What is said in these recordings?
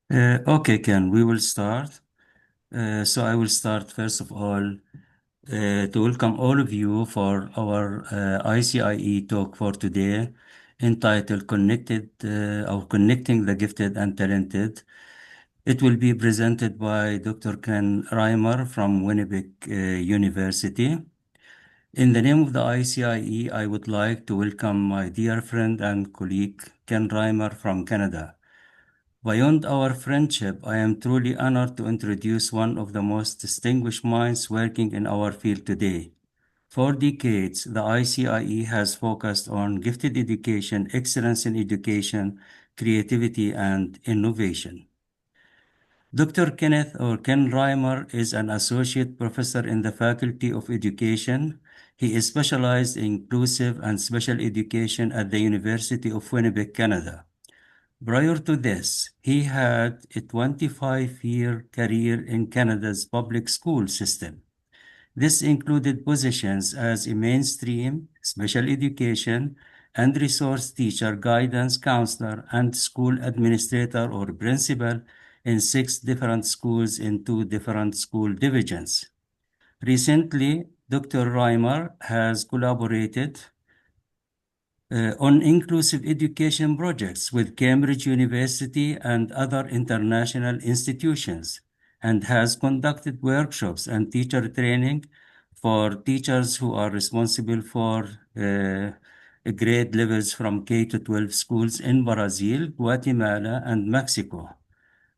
Okay, Ken, we will start. So I will start first of all to welcome all of you for our ICIE talk for today, entitled Connecting the Gifted and Talented. It will be presented by Dr. Ken Reimer from Winnipeg University. In the name of the ICIE, I would like to welcome my dear friend and colleague Ken Reimer from Canada. Beyond our friendship, I am truly honored to introduce one of the most distinguished minds working in our field today. For decades, the ICIE has focused on gifted education, excellence in education, creativity, and innovation. Dr. Kenneth or Ken Reimer is an associate professor in the Faculty of Education. He is specialized in inclusive and special education at the University of Winnipeg, Canada. Prior to this, he had a 25-year career in Canada's public school system. This included positions as a mainstream, special education, and resource teacher, guidance counselor, and school administrator or principal in 6 different schools in 2 different school divisions. Recently, Dr. Reimer has collaborated on inclusive education projects with Cambridge University and other international institutions, and has conducted workshops and teacher training for teachers who are responsible for grade levels from K to 12 schools in Brazil, Guatemala, and Mexico.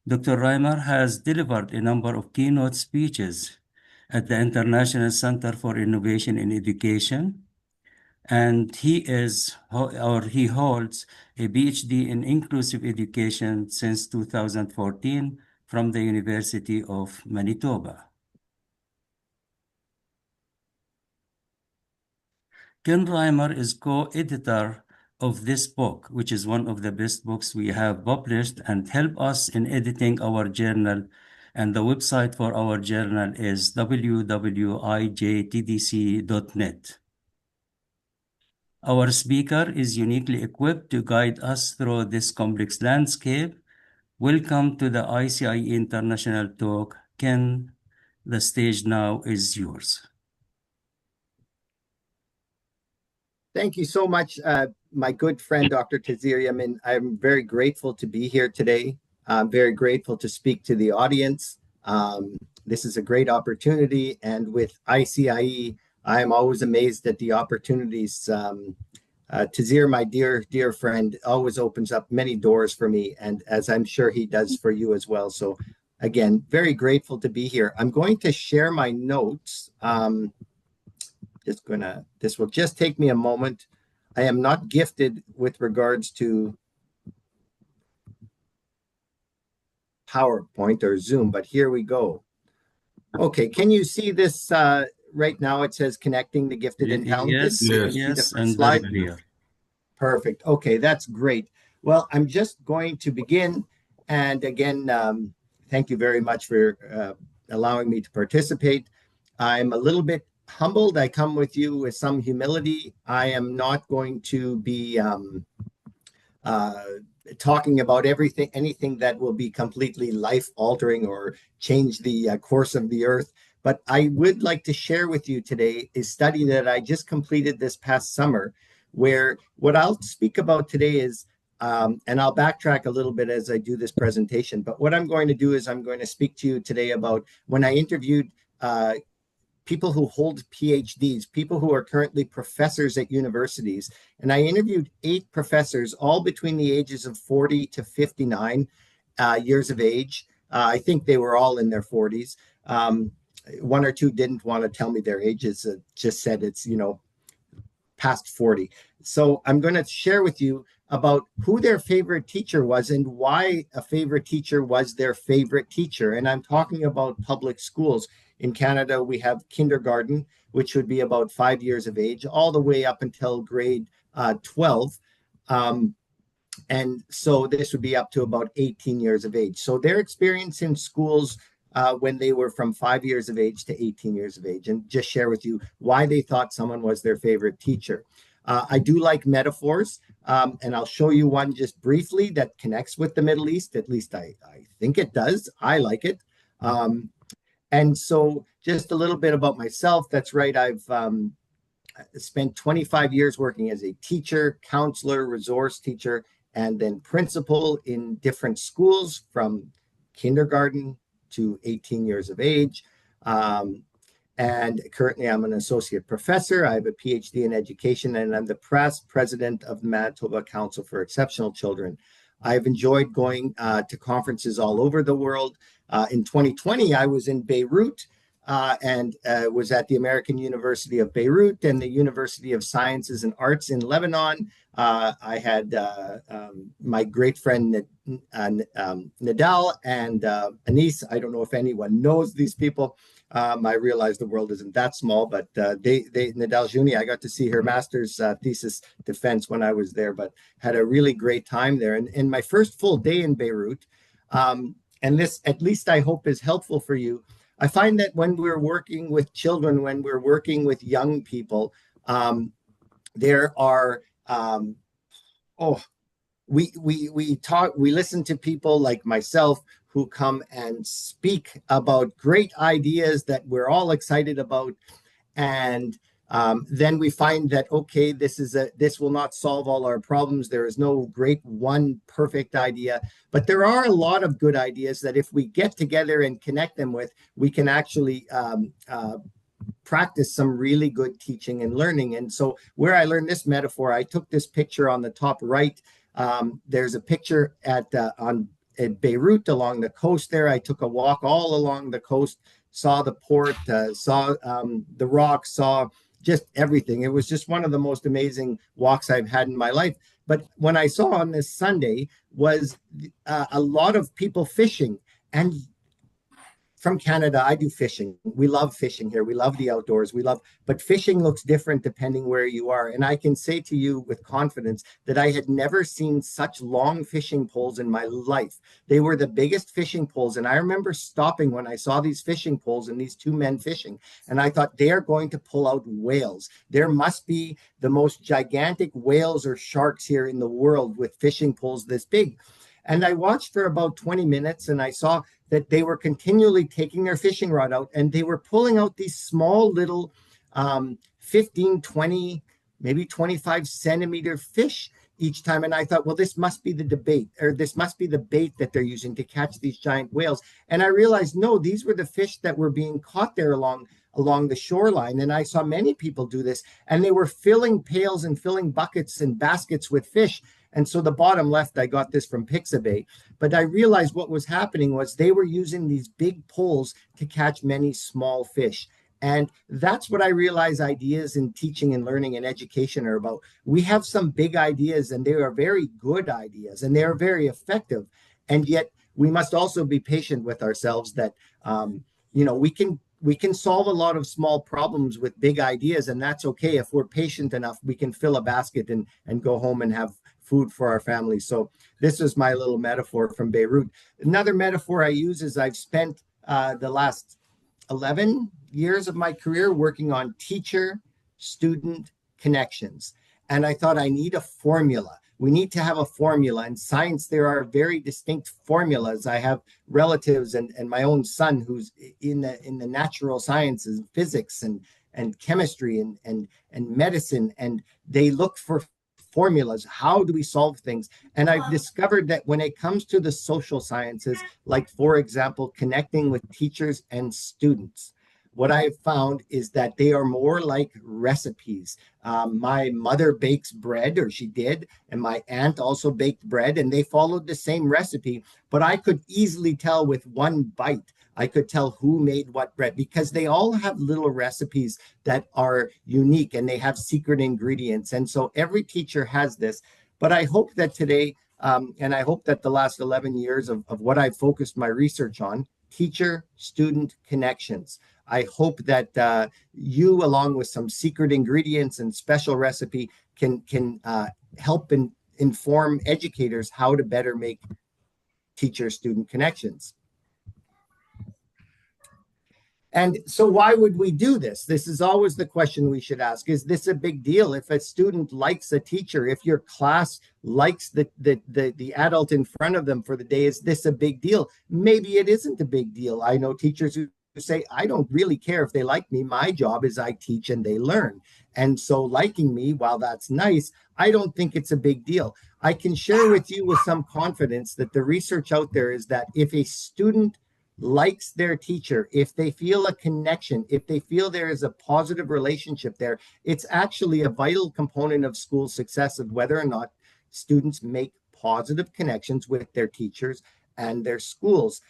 Dr. Reimer has delivered a number of keynote speeches at the International Center for Innovation in Education, and he holds a PhD in inclusive education since 2014 from the University of Manitoba. Ken Reimer is co-editor of this book, which is one of the best books we have published, and help us in editing our journal. And the website for our journal is www.ijtdc.net. Our speaker is uniquely equipped to guide us through this complex landscape. Welcome to the ICIE International Talk. Ken, the stage now is yours. Thank you so much, my good friend, Dr. Taziri. I'm very grateful to be here today. I'm very grateful to speak to the audience. This is a great opportunity, and with ICIE, I am always amazed at the opportunities. Tazir, my dear friend, always opens up many doors for me, and as I'm sure he does for you as well. So again, very grateful to be here. I'm going to share my notes. This will just take me a moment. I am not gifted with regards to PowerPoint or Zoom, but here we go. Okay, can you see this right now? It says connecting the gifted and talented. Yes, and very clear. Perfect. Okay, that's great. Well, I'm just going to begin. And again, thank you very much for allowing me to participate. I'm a little bit humbled. I come with you with some humility. I am not going to be talking about anything that will be completely life altering or change the course of the earth. But I would like to share with you today a study that I just completed this past summer, where what I'll speak about today is, and I'll backtrack a little bit as I do this presentation, but what I'm going to do is I'm going to speak to you today about when I interviewed people who hold PhDs, people who are currently professors at universities. And I interviewed 8 professors, all between the ages of 40 to 59 years of age. I think they were all in their 40s. One or two didn't want to tell me their ages, just said it's, past 40. So I'm going to share with you about who their favorite teacher was and why a favorite teacher was their favorite teacher. And I'm talking about public schools. In Canada, we have kindergarten, which would be about 5 years of age, all the way up until grade 12. And so this would be up to about 18 years of age. So their experience in schools when they were from 5 years of age to 18 years of age, and just share with you why they thought someone was their favorite teacher. I do like metaphors, and I'll show you one just briefly that connects with the Middle East. At least I think it does. I like it. Um, and so, just a little bit about myself. That's right. I've spent 25 years working as a teacher, counselor, resource teacher, and then principal in different schools from kindergarten to 18 years of age. Um, and currently, I'm an associate professor. I have a PhD in education, and I'm the past president of the Manitoba Council for Exceptional Children. I've enjoyed going to conferences all over the world. In 2020, I was in Beirut and was at the American University of Beirut and the University of Sciences and Arts in Lebanon. I had my great friend Nadal and Anis. I don't know if anyone knows these people. I realize the world isn't that small, but Nadal Juni, I got to see her master's thesis defense when I was there, but had a really great time there. And in my first full day in Beirut, and this at least I hope is helpful for you. I find that when we're working with children, when we're working with young people, there are oh we listen to people like myself who come and speak about great ideas that we're all excited about, and then we find that okay, this will not solve all our problems. There is no great one perfect idea, but there are a lot of good ideas that if we get together and connect them with, we can actually practice some really good teaching and learning. And so where I learned this metaphor, I took this picture on the top right. There's a picture at Beirut along the coast there. I took a walk all along the coast, saw the port, saw the rocks, saw just everything. It was just one of the most amazing walks I've had in my life. But when I saw on this Sunday was a lot of people fishing. And from Canada, I do fishing. We love fishing here. We love the outdoors. But fishing looks different depending where you are. And I can say to you with confidence that I had never seen such long fishing poles in my life. They were the biggest fishing poles. And I remember stopping when I saw these fishing poles and these two men fishing. And I thought, they are going to pull out whales. There must be the most gigantic whales or sharks here in the world with fishing poles this big. And I watched for about 20 minutes and I saw that they were continually taking their fishing rod out and they were pulling out these small little 15, 20, maybe 25 centimeter fish each time. And I thought, well, this must be the debate, or this must be the bait that they're using to catch these giant whales. And I realized, no, these were the fish that were being caught there along the shoreline. And I saw many people do this, and they were filling pails and filling buckets and baskets with fish. And so the bottom left, I got this from Pixabay, but I realized what was happening was they were using these big poles to catch many small fish. And that's what I realize ideas in teaching and learning and education are about. We have some big ideas and they are very good ideas and they are very effective. And yet we must also be patient with ourselves that, we can solve a lot of small problems with big ideas, and that's okay. If we're patient enough, we can fill a basket and go home and have food for our families. So this is my little metaphor from Beirut. Another metaphor I use is I've spent the last 11 years of my career working on teacher-student connections. And I thought I need a formula. We need to have a formula. In science, there are very distinct formulas. I have relatives and my own son who's in the natural sciences, physics and chemistry and medicine, and they look for formulas. How do we solve things? And I've discovered that when it comes to the social sciences, like for example, connecting with teachers and students, what I've found is that they are more like recipes. My mother bakes bread, or she did, and my aunt also baked bread, and they followed the same recipe. But I could easily tell with one bite, I could tell who made what bread because they all have little recipes that are unique and they have secret ingredients. And so every teacher has this. But I hope that today, and I hope that the last 11 years of what I've focused my research on, teacher student connections. I hope that you, along with some secret ingredients and special recipe, can help inform educators how to better make teacher student connections. And so, why would we do this? This is always the question we should ask. Is this a big deal? If a student likes a teacher, if your class likes the adult in front of them for the day, is this a big deal? Maybe it isn't a big deal. I know teachers who say, I don't really care if they like me. My job is I teach and they learn. And so, liking me, while that's nice, I don't think it's a big deal. I can share with you with some confidence that the research out there is that if a student likes their teacher, if they feel a connection, if they feel there is a positive relationship there, it's actually a vital component of school success of whether or not students make positive connections with their teachers and their schools.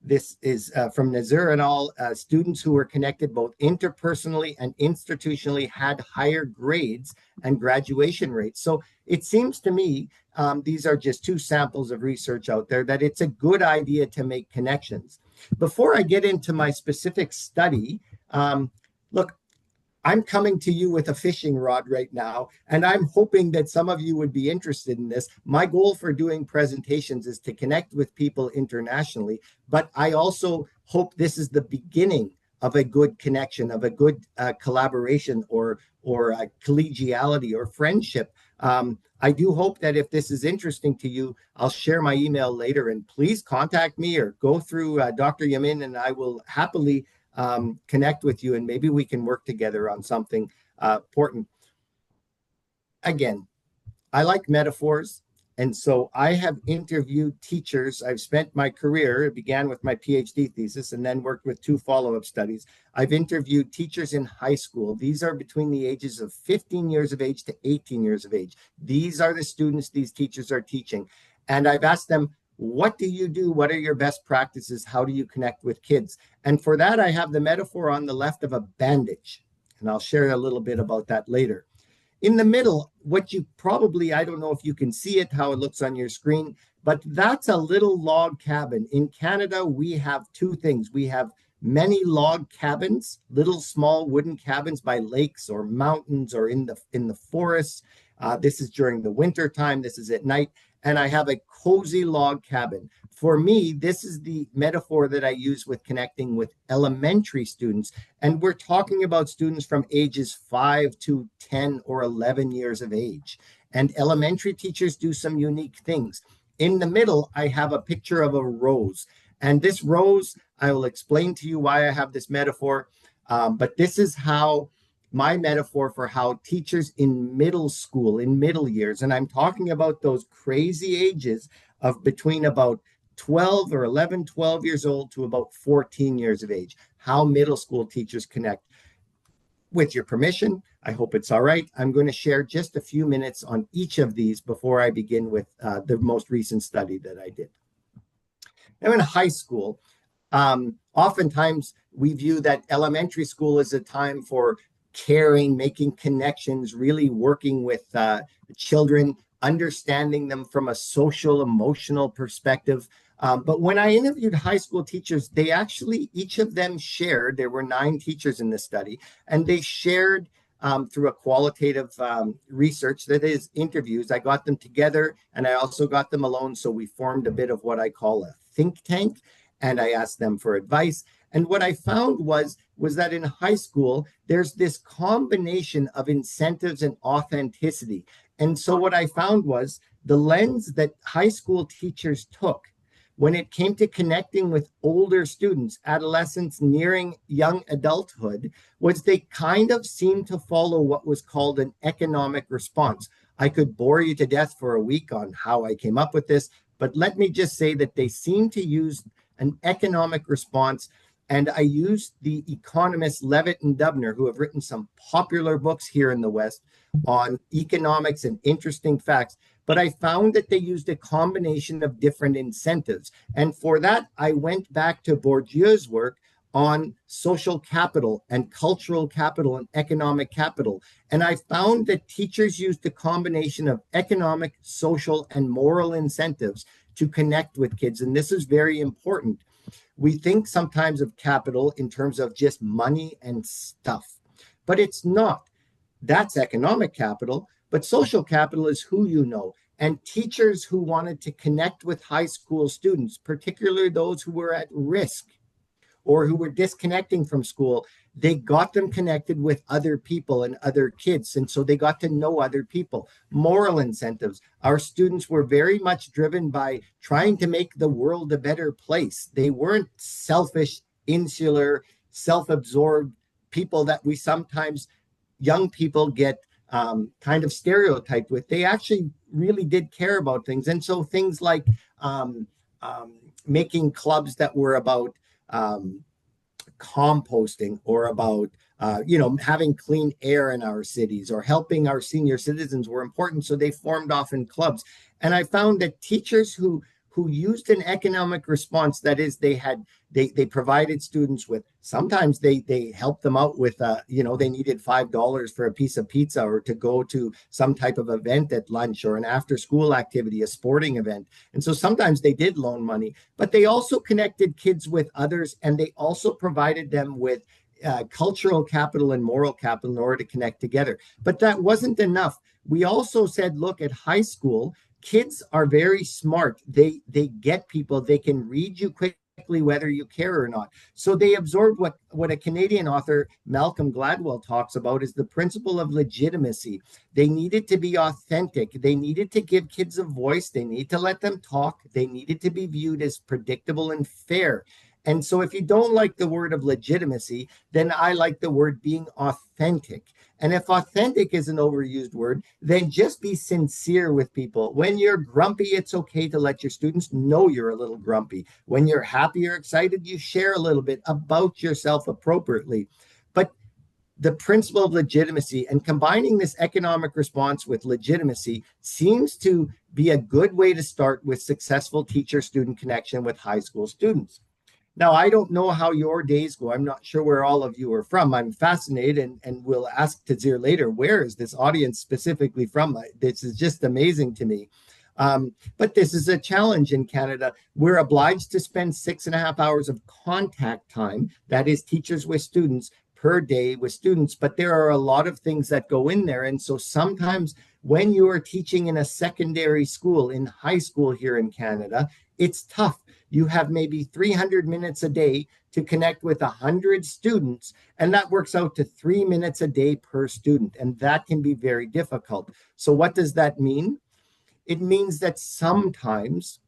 This is from Nazir and all. Students who were connected both interpersonally and institutionally had higher grades and graduation rates. So it seems to me, these are just two samples of research out there, that it's a good idea to make connections. Before I get into my specific study, look, I'm coming to you with a fishing rod right now, and I'm hoping that some of you would be interested in this. My goal for doing presentations is to connect with people internationally, but I also hope this is the beginning of a good connection, of a good collaboration or collegiality or friendship. I do hope that if this is interesting to you, I'll share my email later, and please contact me or go through Dr. Yamin, and I will happily connect with you, and maybe we can work together on something important. Again, I like metaphors. And so I have interviewed teachers. I've spent my career, it began with my PhD thesis and then worked with two follow-up studies. I've interviewed teachers in high school. These are between the ages of 15 years of age to 18 years of age. These are the students these teachers are teaching. And I've asked them, what do you do? What are your best practices? How do you connect with kids? And for that, I have the metaphor on the left of a bandage. And I'll share a little bit about that later. In the middle, what you probably, I don't know if you can see it, how it looks on your screen, but that's a little log cabin. In Canada, we have two things. We have many log cabins, little small wooden cabins by lakes or mountains or in the forests. This is during the winter time. This is at night. And I have a cozy log cabin. For me, this is the metaphor that I use with connecting with elementary students. And we're talking about students from ages 5 to 10 or 11 years of age. And elementary teachers do some unique things. In the middle, I have a picture of a rose. And this rose, I will explain to you why I have this metaphor. But this is how my metaphor for how teachers in middle school, in middle years, and I'm talking about those crazy ages of between about 12 or 11, 12 years old to about 14 years of age, how middle school teachers connect. With your permission, I hope it's all right. I'm going to share just a few minutes on each of these before I begin with the most recent study that I did. Now, in high school, oftentimes we view that elementary school as a time for caring, making connections, really working with children, understanding them from a social, emotional perspective. But when I interviewed high school teachers, they actually, each of them shared, there were 9 teachers in this study, and they shared through a qualitative research, that is interviews. I got them together and I also got them alone. So we formed a bit of what I call a think tank, and I asked them for advice. And what I found was that in high school, there's this combination of incentives and authenticity. And so what I found was the lens that high school teachers took when it came to connecting with older students, adolescents nearing young adulthood, was they kind of seemed to follow what was called an economic response. I could bore you to death for a week on how I came up with this, but let me just say that they seem to use an economic response. And I used the economists Levitt and Dubner, who have written some popular books here in the West on economics and interesting facts. But I found that they used a combination of different incentives. And for that, I went back to Bourdieu's work on social capital and cultural capital and economic capital. And I found that teachers used a combination of economic, social, and moral incentives to connect with kids. And this is very important. We think sometimes of capital in terms of just money and stuff, but it's not. That's economic capital, but social capital is who you know. And teachers who wanted to connect with high school students, particularly those who were at risk or who were disconnecting from school, they got them connected with other people and other kids. And so they got to know other people. Moral incentives. Our students were very much driven by trying to make the world a better place. They weren't selfish, insular, self absorbed people that we sometimes, young people, get kind of stereotyped with. They actually really did care about things. And so things like um, making clubs that were about um, composting, or about having clean air in our cities, or helping our senior citizens were important. So they formed off in clubs. And I found that teachers who used an economic response, that is, they provided students with, sometimes they helped them out with they needed $5 for a piece of pizza, or to go to some type of event at lunch, or an after school activity, a sporting event. And so sometimes they did loan money, but they also connected kids with others, and they also provided them with cultural capital and moral capital in order to connect together. But that wasn't enough. We also said, look, at high school, kids are very smart. They get people. They can read you quickly, whether you care or not. So they absorb what a Canadian author, Malcolm Gladwell, talks about, is the principle of legitimacy. They needed to be authentic. They needed to give kids a voice. They need to let them talk. They needed to be viewed as predictable and fair. And so if you don't like the word of legitimacy, then I like the word being authentic. And if authentic is an overused word, then just be sincere with people. When you're grumpy, it's okay to let your students know you're a little grumpy. When you're happy or excited, you share a little bit about yourself appropriately. But the principle of legitimacy, and combining this economic response with legitimacy, seems to be a good way to start with successful teacher-student connection with high school students. Now, I don't know how your days go. I'm not sure where all of you are from. I'm fascinated, and will ask Tazir later, where is this audience specifically from? This is just amazing to me. But this is a challenge in Canada. We're obliged to spend 6.5 hours of contact time, that is, teachers with students, per day with students. But there are a lot of things that go in there. And so sometimes when you are teaching in a secondary school, in high school here in Canada, it's tough. You have maybe 300 minutes a day to connect with 100 students, and that works out to 3 minutes a day per student, and that can be very difficult. So what does that mean? It means that sometimes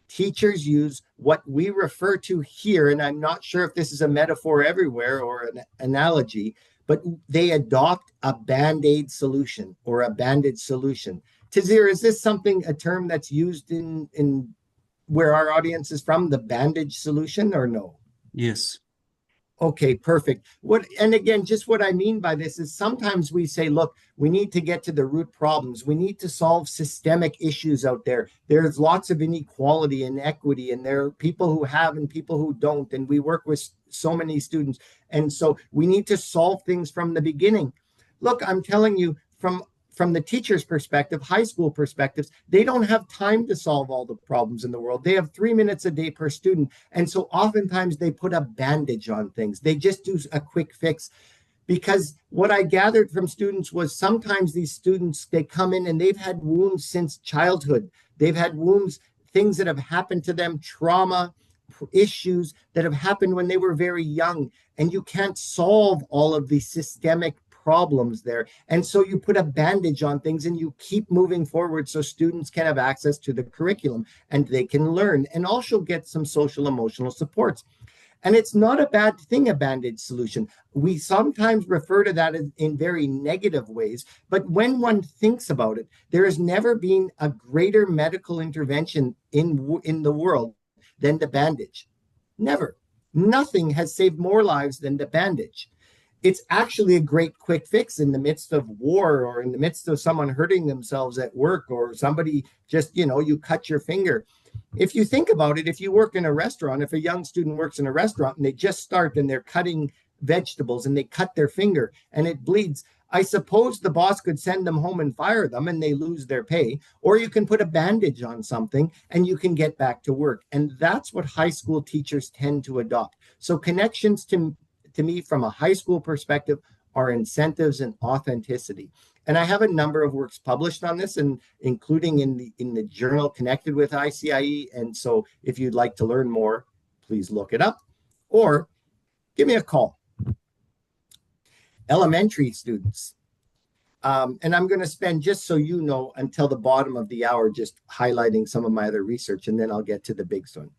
teachers use what we refer to here, and I'm not sure if this is a metaphor everywhere or an analogy, but they adopt a band-aid solution, or a bandage solution. Tazir, is this a term that's used in where our audience is from, the bandage solution, or no? Yes. Okay, perfect. And again, just what I mean by this is sometimes we say, look, we need to get to the root problems. We need to solve systemic issues out there. There's lots of inequality and equity, and there are people who have and people who don't. And we work with so many students. And so we need to solve things from the beginning. Look, I'm telling you, from the teacher's perspective, high school perspectives, they don't have time to solve all the problems in the world. They have 3 minutes a day per student. And so oftentimes they put a bandage on things. They just do a quick fix. Because what I gathered from students was sometimes these students, they come in and they've had wounds since childhood. They've had wounds, things that have happened to them, trauma, issues that have happened when they were very young. And you can't solve all of these systemic problems there. And so you put a bandage on things and you keep moving forward so students can have access to the curriculum and they can learn and also get some social emotional supports. And it's not a bad thing, a bandage solution. We sometimes refer to that in very negative ways, but when one thinks about it, there has never been a greater medical intervention in the world than the bandage. Never. Nothing has saved more lives than the bandage. It's actually a great quick fix in the midst of war, or in the midst of someone hurting themselves at work, or somebody just, you cut your finger. If you think about it, if you work in a restaurant, if a young student works in a restaurant and they just start and they're cutting vegetables and they cut their finger and it bleeds, I suppose the boss could send them home and fire them and they lose their pay, or you can put a bandage on something and you can get back to work. And that's what high school teachers tend to adopt. So connections to me, from a high school perspective, are incentives and authenticity. And I have a number of works published on this, and including in the journal connected with ICIE. And so if you'd like to learn more, please look it up. or give me a call. Elementary students. And I'm going to spend, just so you know, until the bottom of the hour, just highlighting some of my other research, and then I'll get to the big one.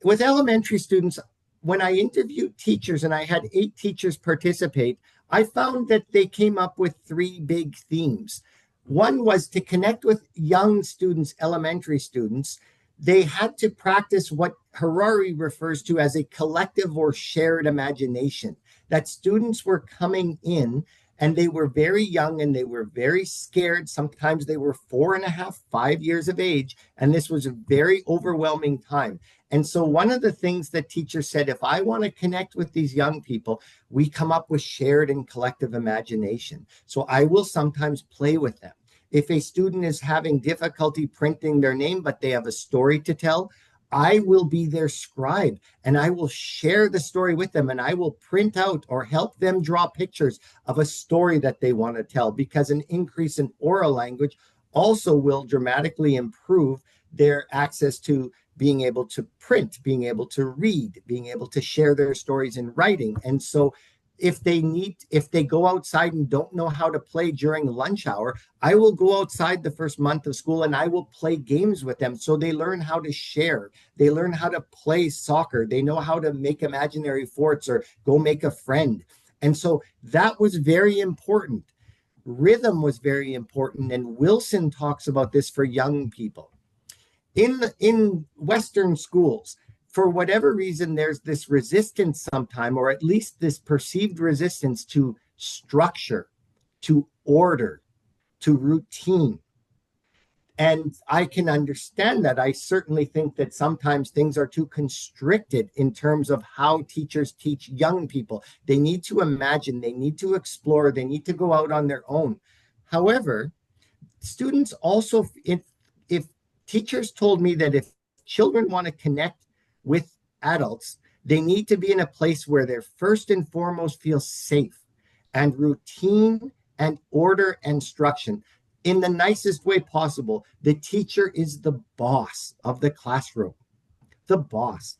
With elementary students, when I interviewed teachers, and I had 8 teachers participate, I found that they came up with 3 big themes. One was to connect with young students, elementary students. They had to practice what Harari refers to as a collective or shared imagination, that students were coming in and they were very young and they were very scared. Sometimes they were 4.5, 5 years of age, and this was a very overwhelming time. And so one of the things that teachers said, if I want to connect with these young people, we come up with shared and collective imagination. So I will sometimes play with them. If a student is having difficulty printing their name, but they have a story to tell, I will be their scribe and I will share the story with them, and I will print out or help them draw pictures of a story that they want to tell, because an increase in oral language also will dramatically improve their access to being able to print, being able to read, being able to share their stories in writing. And so if they go outside and don't know how to play during lunch hour, I will go outside the first month of school and I will play games with them, so they learn how to share. They learn how to play soccer. They know how to make imaginary forts or go make a friend. And so that was very important. Rhythm was very important, and Wilson talks about this for young people. In Western schools, for whatever reason, there's this resistance sometime, or at least this perceived resistance to structure, to order, to routine. And I can understand that. I certainly think that sometimes things are too constricted in terms of how teachers teach young people. They need to imagine, they need to explore, they need to go out on their own. However, students also, if teachers told me that if children want to connect with adults, they need to be in a place where they're first and foremost feel safe, and routine and order and structure in the nicest way possible. The teacher is the boss of the classroom, the boss.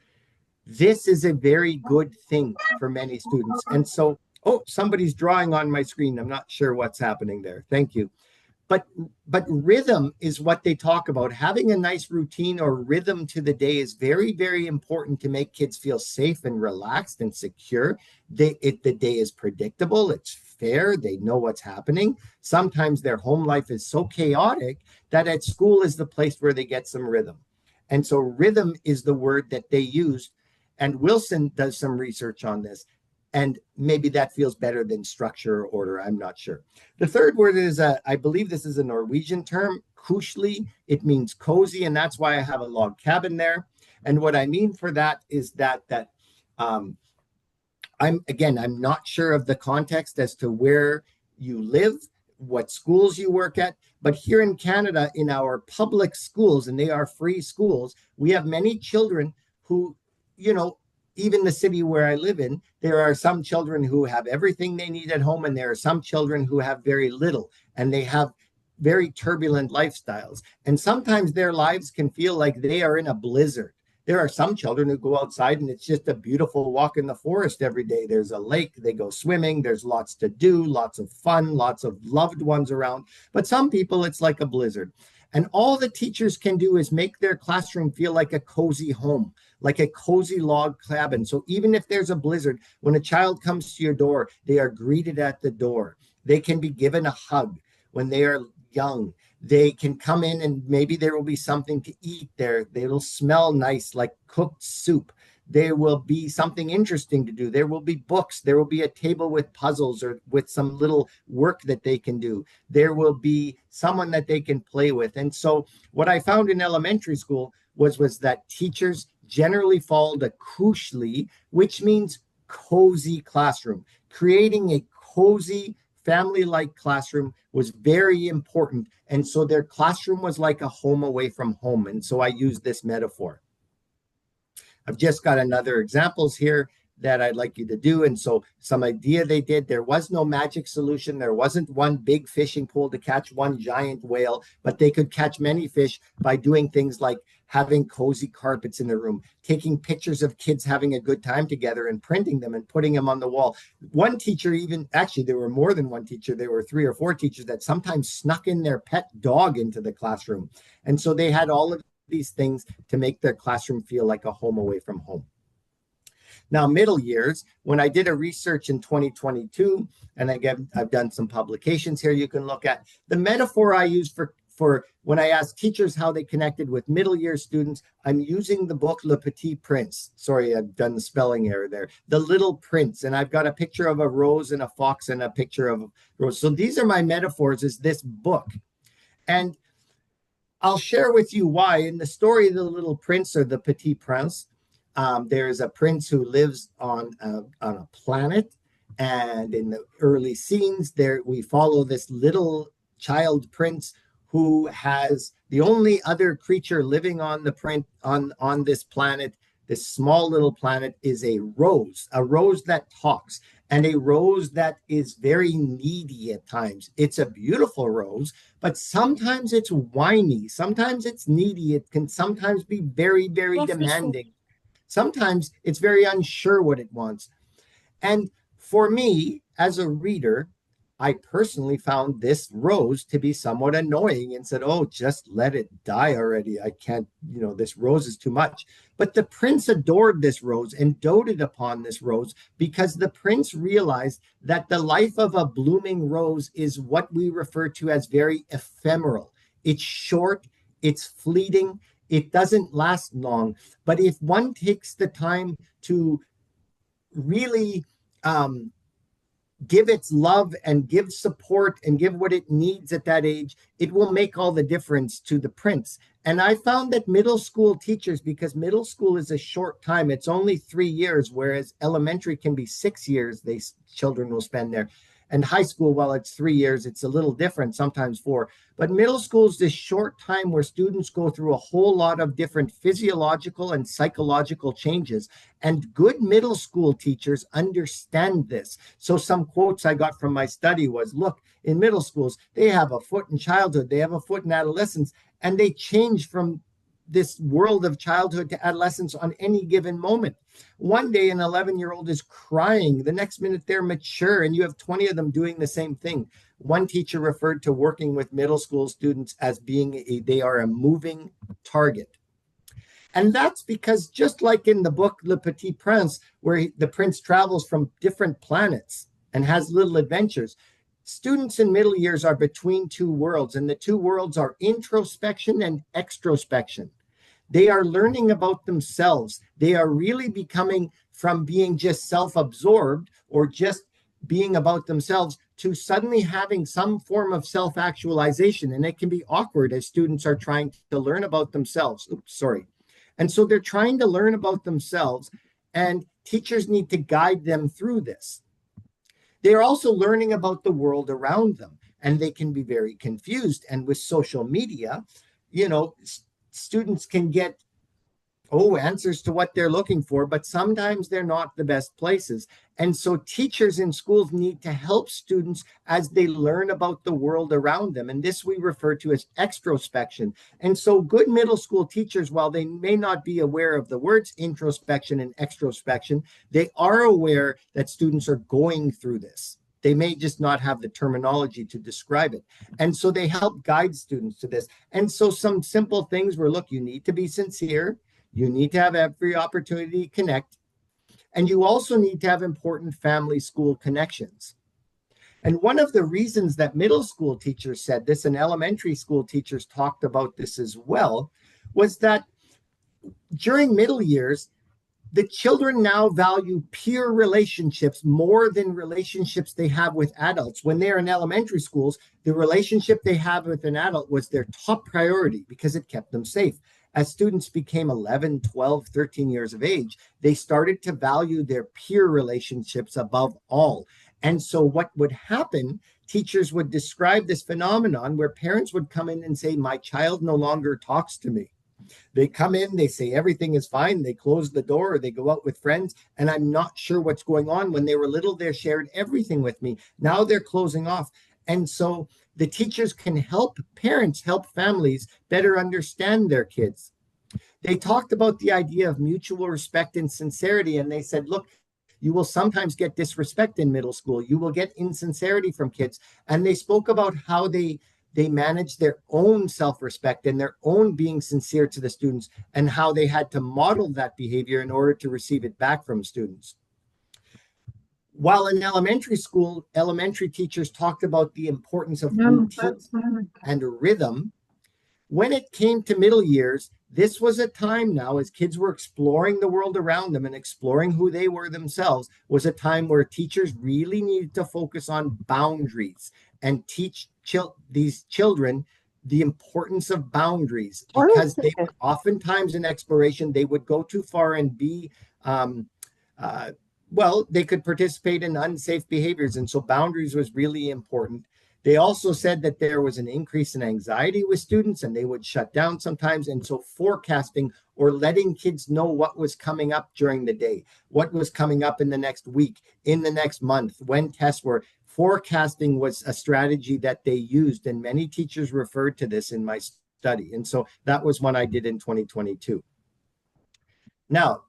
This is a very good thing for many students. And so, oh, somebody's drawing on my screen. I'm not sure what's happening there. Thank you. But rhythm is what they talk about. Having a nice routine or rhythm to the day is very, very important to make kids feel safe and relaxed and secure. The day is predictable, it's fair, they know what's happening. Sometimes their home life is so chaotic that at school is the place where they get some rhythm. And so rhythm is the word that they use. And Wilson does some research on this. And maybe that feels better than structure or order. I'm not sure. The third word is, I believe this is a Norwegian term, kusli. It means cozy, and that's why I have a log cabin there. And what I mean for that is that I'm not sure of the context as to where you live, what schools you work at. But here in Canada, in our public schools, and they are free schools, we have many children who, even the city where I live in, there are some children who have everything they need at home, and there are some children who have very little, and they have very turbulent lifestyles. And sometimes their lives can feel like they are in a blizzard. There are some children who go outside and it's just a beautiful walk in the forest every day. There's a lake, they go swimming, there's lots to do, lots of fun, lots of loved ones around. But some people, it's like a blizzard. And all the teachers can do is make their classroom feel like a cozy home, like a cozy log cabin. So even if there's a blizzard, when a child comes to your door, they are greeted at the door. They can be given a hug when they are young. They can come in and maybe there will be something to eat there. They will smell nice, like cooked soup. There will be something interesting to do. There will be books. There will be a table with puzzles or with some little work that they can do. There will be someone that they can play with. And so what I found in elementary school was that teachers generally followed a kushli, which means cozy classroom. Creating a cozy family-like classroom was very important. And so their classroom was like a home away from home. And so I use this metaphor. I've just got another examples here. that I'd like you to do. And so some idea they did. There was no magic solution. There wasn't one big fishing pole to catch one giant whale, but they could catch many fish by doing things like having cozy carpets in the room, taking pictures of kids having a good time together and printing them and putting them on the wall. One teacher even, actually, there were more than one teacher. There were 3 or 4 teachers that sometimes snuck in their pet dog into the classroom. And so they had all of these things to make their classroom feel like a home away from home. Now, middle years, when I did a research in 2022, and again, I've done some publications here you can look at, the metaphor I use for when I ask teachers how they connected with middle year students, I'm using the book Le Petit Prince. Sorry, I've done the spelling error there. The Little Prince. And I've got a picture of a rose and a fox and a picture of a rose. So these are my metaphors, is this book. And I'll share with you why. In the story of the Little Prince, or the Petit Prince, there's a prince who lives on a planet. And in the early scenes there, we follow this little child prince who has the only other creature living on the print on this planet, this small little planet, is a rose that talks, and a rose that is very needy at times. It's a beautiful rose, but sometimes it's whiny, sometimes it's needy, it can sometimes be very, very demanding. Sometimes it's very unsure what it wants. And for me, as a reader, I personally found this rose to be somewhat annoying and said, oh, just let it die already. I can't, this rose is too much. But the prince adored this rose and doted upon this rose because the prince realized that the life of a blooming rose is what we refer to as very ephemeral. It's short, it's fleeting, it doesn't last long. But if one takes the time to really give its love and give support and give what it needs at that age, it will make all the difference to the prince. And I found that middle school teachers, because middle school is a short time, it's only 3 years, whereas elementary can be 6 years children will spend there. And high school, while it's 3 years, it's a little different, sometimes 4. But middle school is this short time where students go through a whole lot of different physiological and psychological changes. And good middle school teachers understand this. So some quotes I got from my study was, look, in middle schools, they have a foot in childhood, they have a foot in adolescence, and they change from this world of childhood to adolescence on any given moment. One day an 11-year-old is crying, the next minute they're mature, and you have 20 of them doing the same thing. One teacher referred to working with middle school students as they are a moving target. And that's because, just like in the book Le Petit Prince, where the prince travels from different planets and has little adventures, students in middle years are between two worlds, and the two worlds are introspection and extrospection. They are learning about themselves. They are really becoming from being just self-absorbed or just being about themselves to suddenly having some form of self-actualization. And it can be awkward as students are trying to learn about themselves. And so they're trying to learn about themselves, and teachers need to guide them through this. They're also learning about the world around them, and they can be very confused. And with social media, students can get answers to what they're looking for, but sometimes they're not the best places. And so teachers in schools need to help students as they learn about the world around them. And this we refer to as extrospection. And so good middle school teachers, while they may not be aware of the words introspection and extrospection, they are aware that students are going through this. They may just not have the terminology to describe it. And so they help guide students to this. And so some simple things were, look, you need to be sincere. You need to have every opportunity to connect. And you also need to have important family-school connections. And one of the reasons that middle school teachers said this, and elementary school teachers talked about this as well, was that during middle years, the children now value peer relationships more than relationships they have with adults. When they're in elementary schools, the relationship they have with an adult was their top priority because it kept them safe. As students became 11, 12, 13 years of age, they started to value their peer relationships above all. And so what would happen, teachers would describe this phenomenon where parents would come in and say, my child no longer talks to me. They come in, they say everything is fine, they close the door, or they go out with friends, and I'm not sure what's going on. When they were little, they shared everything with me. Now they're closing off. And so the teachers can help parents, help families better understand their kids. They talked about the idea of mutual respect and sincerity, and they said, look, you will sometimes get disrespect in middle school. You will get insincerity from kids. And they spoke about how they manage their own self-respect and their own being sincere to the students, and how they had to model that behavior in order to receive it back from students. While in elementary school, elementary teachers talked about the importance of routine and rhythm. When it came to middle years, this was a time now, as kids were exploring the world around them and exploring who they were themselves, was a time where teachers really needed to focus on boundaries and teach these children the importance of boundaries, because they were oftentimes in exploration, they would go too far and be um, uh, well, they could participate in unsafe behaviors. And so boundaries was really important. They also said that there was an increase in anxiety with students and they would shut down sometimes. And so forecasting, or letting kids know what was coming up during the day, what was coming up in the next week, in the next month, when tests were, forecasting was a strategy that they used. And many teachers referred to this in my study. And so that was one I did in 2022. Now,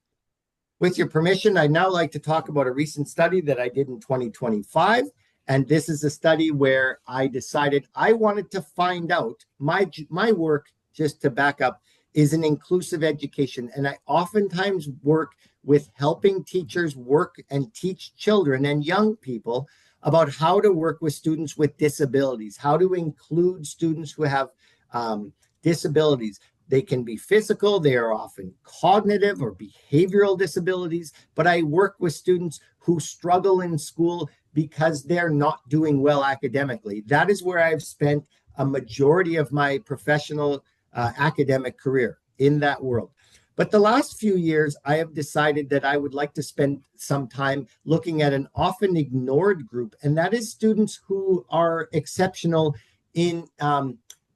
with your permission, I'd now like to talk about a recent study that I did in 2025. And this is a study where I decided I wanted to find out, my work, just to back up, is an inclusive education. And I oftentimes work with helping teachers work and teach children and young people about how to work with students with disabilities, how to include students who have disabilities. They can be physical, they are often cognitive or behavioral disabilities, but I work with students who struggle in school because they're not doing well academically. That is where I've spent a majority of my professional academic career, in that world. But the last few years, I have decided that I would like to spend some time looking at an often ignored group, and that is students who are exceptional in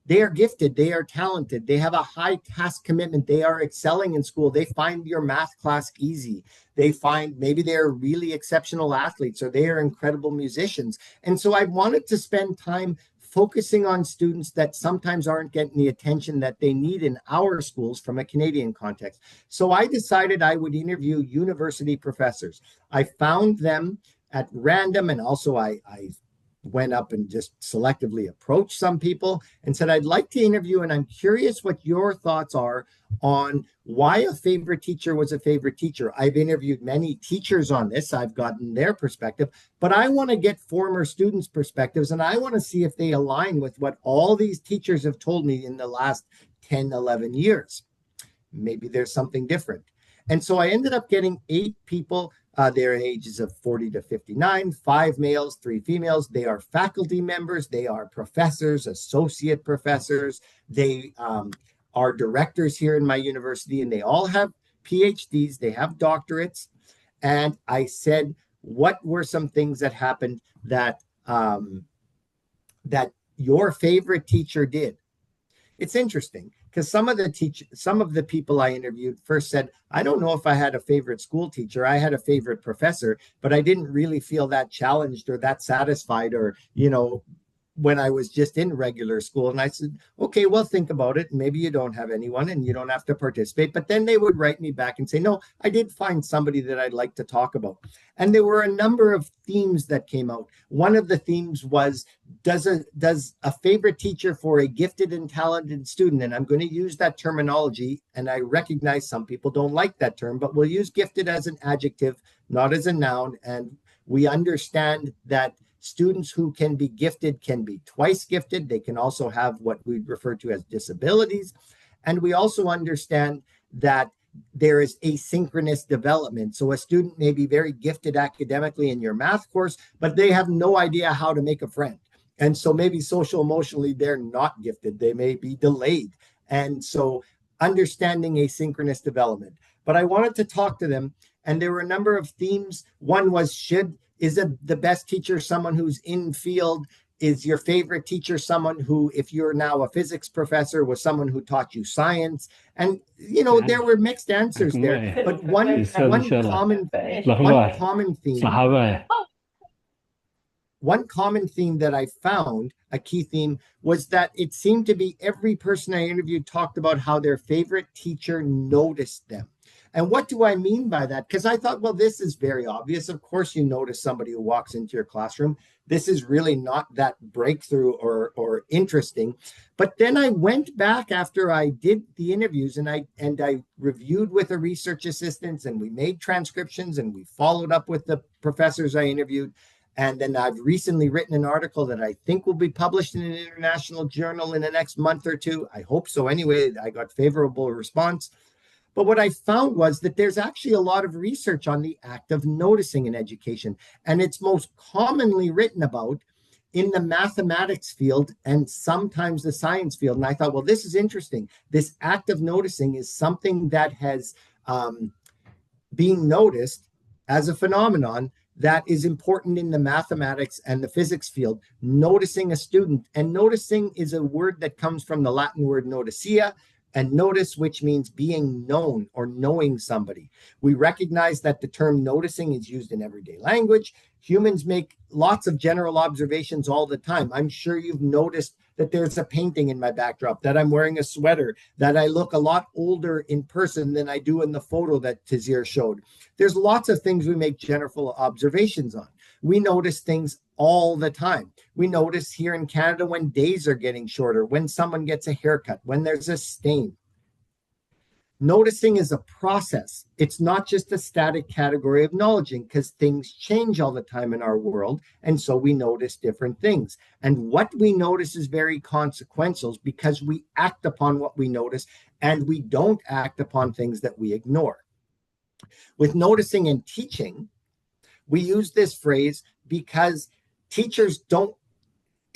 they are gifted, they are talented, they have a high task commitment, they are excelling in school, they find your math class easy, they find maybe they're really exceptional athletes, or they are incredible musicians. And so I wanted to spend time focusing on students that sometimes aren't getting the attention that they need in our schools from a Canadian context. So I decided I would interview university professors. I found them at random, and also I went up and just selectively approached some people and said, I'd like to interview, and I'm curious what your thoughts are on why a favorite teacher was a favorite teacher. I've interviewed many teachers on this. I've gotten their perspective, but I want to get former students' perspectives, and I want to see if they align with what all these teachers have told me in the last 10, 11 years. Maybe there's something different. And so I ended up getting 8 people. Their ages of 40 to 59, 5 males, 3 females. They are faculty members. They are professors, associate professors. They are directors here in my university, and they all have PhDs. They have doctorates. And I said, what were some things that happened that that your favorite teacher did? It's interesting because some of the people I interviewed first said, I don't know if I had a favorite school teacher. I had a favorite professor, but I didn't really feel that challenged or that satisfied, or, when I was just in regular school. And I said, okay, well, think about it. Maybe you don't have anyone and you don't have to participate. But then they would write me back and say, no, I did find somebody that I'd like to talk about. And there were a number of themes that came out. One of the themes was, does a favorite teacher for a gifted and talented student, and I'm going to use that terminology, and I recognize some people don't like that term, but we'll use gifted as an adjective, not as a noun. And we understand that students who can be gifted can be twice gifted. They can also have what we refer to as disabilities. And we also understand that there is asynchronous development. So a student may be very gifted academically in your math course, but they have no idea how to make a friend. And so maybe social emotionally, they're not gifted. They may be delayed. And so understanding asynchronous development. But I wanted to talk to them, and there were a number of themes. One was, the best teacher someone who's in field, Is your favorite teacher someone who, if you're now a physics professor, was someone who taught you science? And there were mixed answers there, but one common theme one common theme that I found, a key theme, was that it seemed to be every person I interviewed talked about how their favorite teacher noticed them. And what do I mean by that? Because I thought, well, this is very obvious. Of course, you notice somebody who walks into your classroom. This is really not that breakthrough or interesting. But then I went back after I did the interviews, and I reviewed with the research assistants, and we made transcriptions, and we followed up with the professors I interviewed. And then I've recently written an article that I think will be published in an international journal in the next month or two. I hope so. Anyway, I got favorable response. But what I found was that there's actually a lot of research on the act of noticing in education. And it's most commonly written about in the mathematics field and sometimes the science field. And I thought, well, this is interesting. This act of noticing is something that has been noticed as a phenomenon that is important in the mathematics and the physics field. Noticing a student, and noticing is a word that comes from the Latin word noticia, and notice, which means being known or knowing somebody. We recognize that the term noticing is used in everyday language. Humans make lots of general observations all the time. I'm sure you've noticed that there's a painting in my backdrop, that I'm wearing a sweater, that I look a lot older in person than I do in the photo that Tazir showed. There's lots of things we make general observations on. We notice things all the time. We notice here in Canada when days are getting shorter, when someone gets a haircut, when there's a stain. Noticing is a process. It's not just a static category of knowledging, because things change all the time in our world. And so we notice different things. And what we notice is very consequential because we act upon what we notice and we don't act upon things that we ignore. With noticing and teaching, we use this phrase because teachers don't,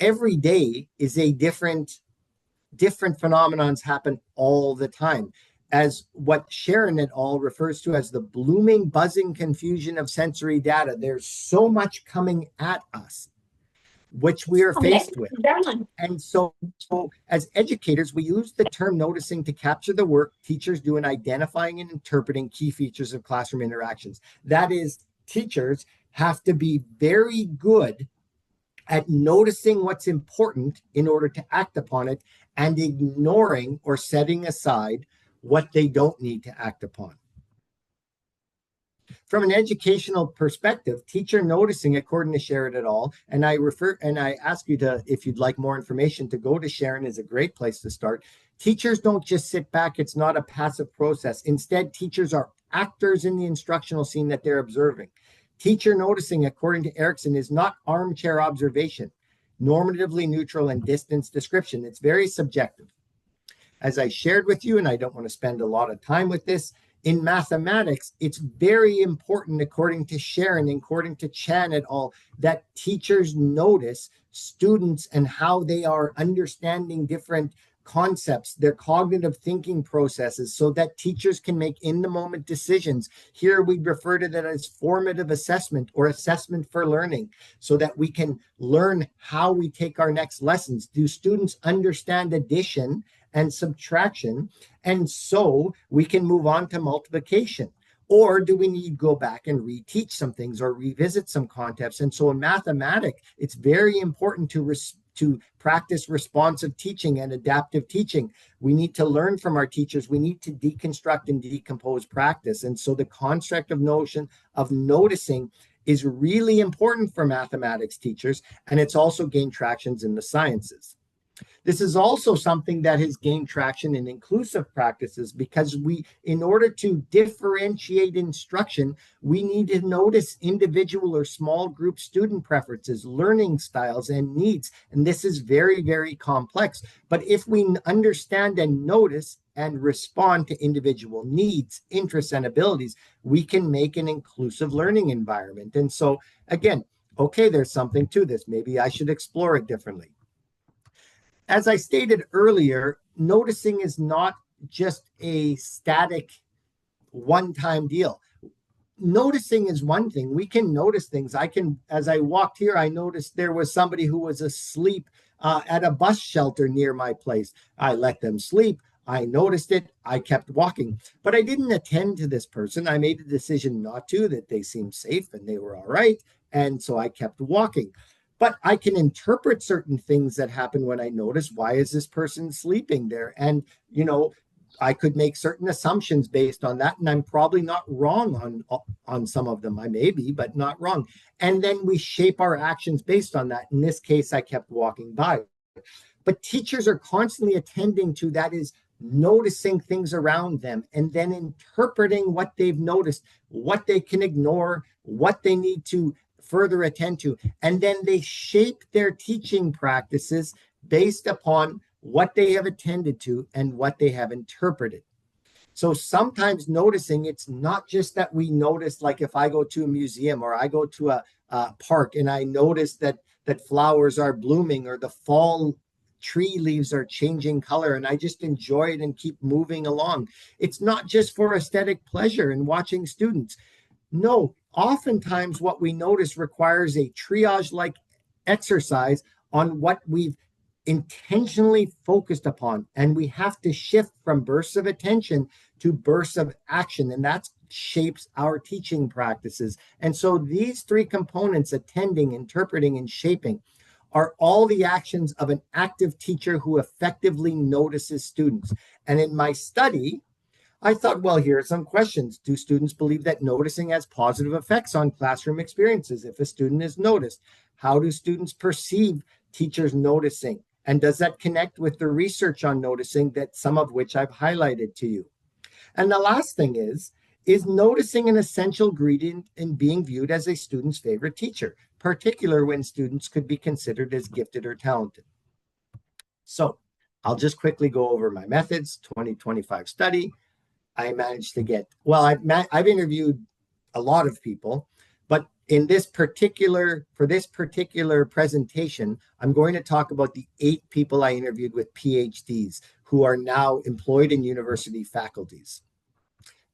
every day is a different phenomenons happen all the time, as what Sharon et al. Refers to as the blooming, buzzing confusion of sensory data. There's so much coming at us, which we are faced with. And so as educators, we use the term noticing to capture the work teachers do in identifying and interpreting key features of classroom interactions. That is, teachers have to be very good at noticing what's important in order to act upon it and ignoring or setting aside what they don't need to act upon. From an educational perspective, teacher noticing, according to Sharon et al., and I ask you to, if you'd like more information, to go to Sharon, is a great place to start. Teachers don't just sit back. It's not a passive process. Instead, teachers are actors in the instructional scene that they're observing. Teacher noticing, according to Erickson, is not armchair observation, normatively neutral and distance description. It's very subjective. As I shared with you, and I don't want to spend a lot of time with this, in mathematics, it's very important, according to Sharon and according to Chan et al., that teachers notice students and how they are understanding different concepts, their cognitive thinking processes, so that teachers can make in-the-moment decisions. Here we refer to that as formative assessment or assessment for learning, so that we can learn how we take our next lessons. Do students understand addition and subtraction? And so we can move on to multiplication. Or do we need to go back and reteach some things or revisit some concepts? And so in mathematics, it's very important to practice responsive teaching and adaptive teaching. We need to learn from our teachers. We need to deconstruct and decompose practice. And so the construct of notion of noticing is really important for mathematics teachers, and it's also gained tractions in the sciences. This is also something that has gained traction in inclusive practices, because in order to differentiate instruction, we need to notice individual or small group student preferences, learning styles, and needs. And this is very, very complex. But if we understand and notice and respond to individual needs, interests, and abilities, we can make an inclusive learning environment. And so, again, okay, there's something to this. Maybe I should explore it differently. As I stated earlier, noticing is not just a static one-time deal. noticing is one thing. We can notice things. As I walked here, I noticed there was somebody who was asleep at a bus shelter near my place. I let them sleep. I noticed it. I kept walking, but I didn't attend to this person. I made a decision not to, that they seemed safe and they were all right. And so I kept walking. But I can interpret certain things that happen when I notice, why is this person sleeping there? And, I could make certain assumptions based on that, and I'm probably not wrong on some of them. I may be, but not wrong. And then we shape our actions based on that. In this case, I kept walking by. But teachers are constantly attending to that, is noticing things around them and then interpreting what they've noticed, what they can ignore, what they need to further attend to. And then they shape their teaching practices based upon what they have attended to and what they have interpreted. So sometimes noticing, it's not just that we notice, like if I go to a museum or I go to a park and I notice that flowers are blooming or the fall tree leaves are changing color and I just enjoy it and keep moving along. It's not just for aesthetic pleasure and watching students. No, oftentimes what we notice requires a triage like exercise on what we've intentionally focused upon. And we have to shift from bursts of attention to bursts of action. And that shapes our teaching practices. And so these three components, attending, interpreting, and shaping, are all the actions of an active teacher who effectively notices students. And in my study, I thought, well, here are some questions. Do students believe that noticing has positive effects on classroom experiences if a student is noticed? How do students perceive teachers noticing? And does that connect with the research on noticing, that some of which I've highlighted to you? And the last thing is noticing an essential ingredient in being viewed as a student's favorite teacher, particularly when students could be considered as gifted or talented? So I'll just quickly go over my methods. 2025 study. I managed to get, well, I've interviewed a lot of people, but in this particular, for this particular presentation, I'm going to talk about the 8 people I interviewed with PhDs who are now employed in university faculties.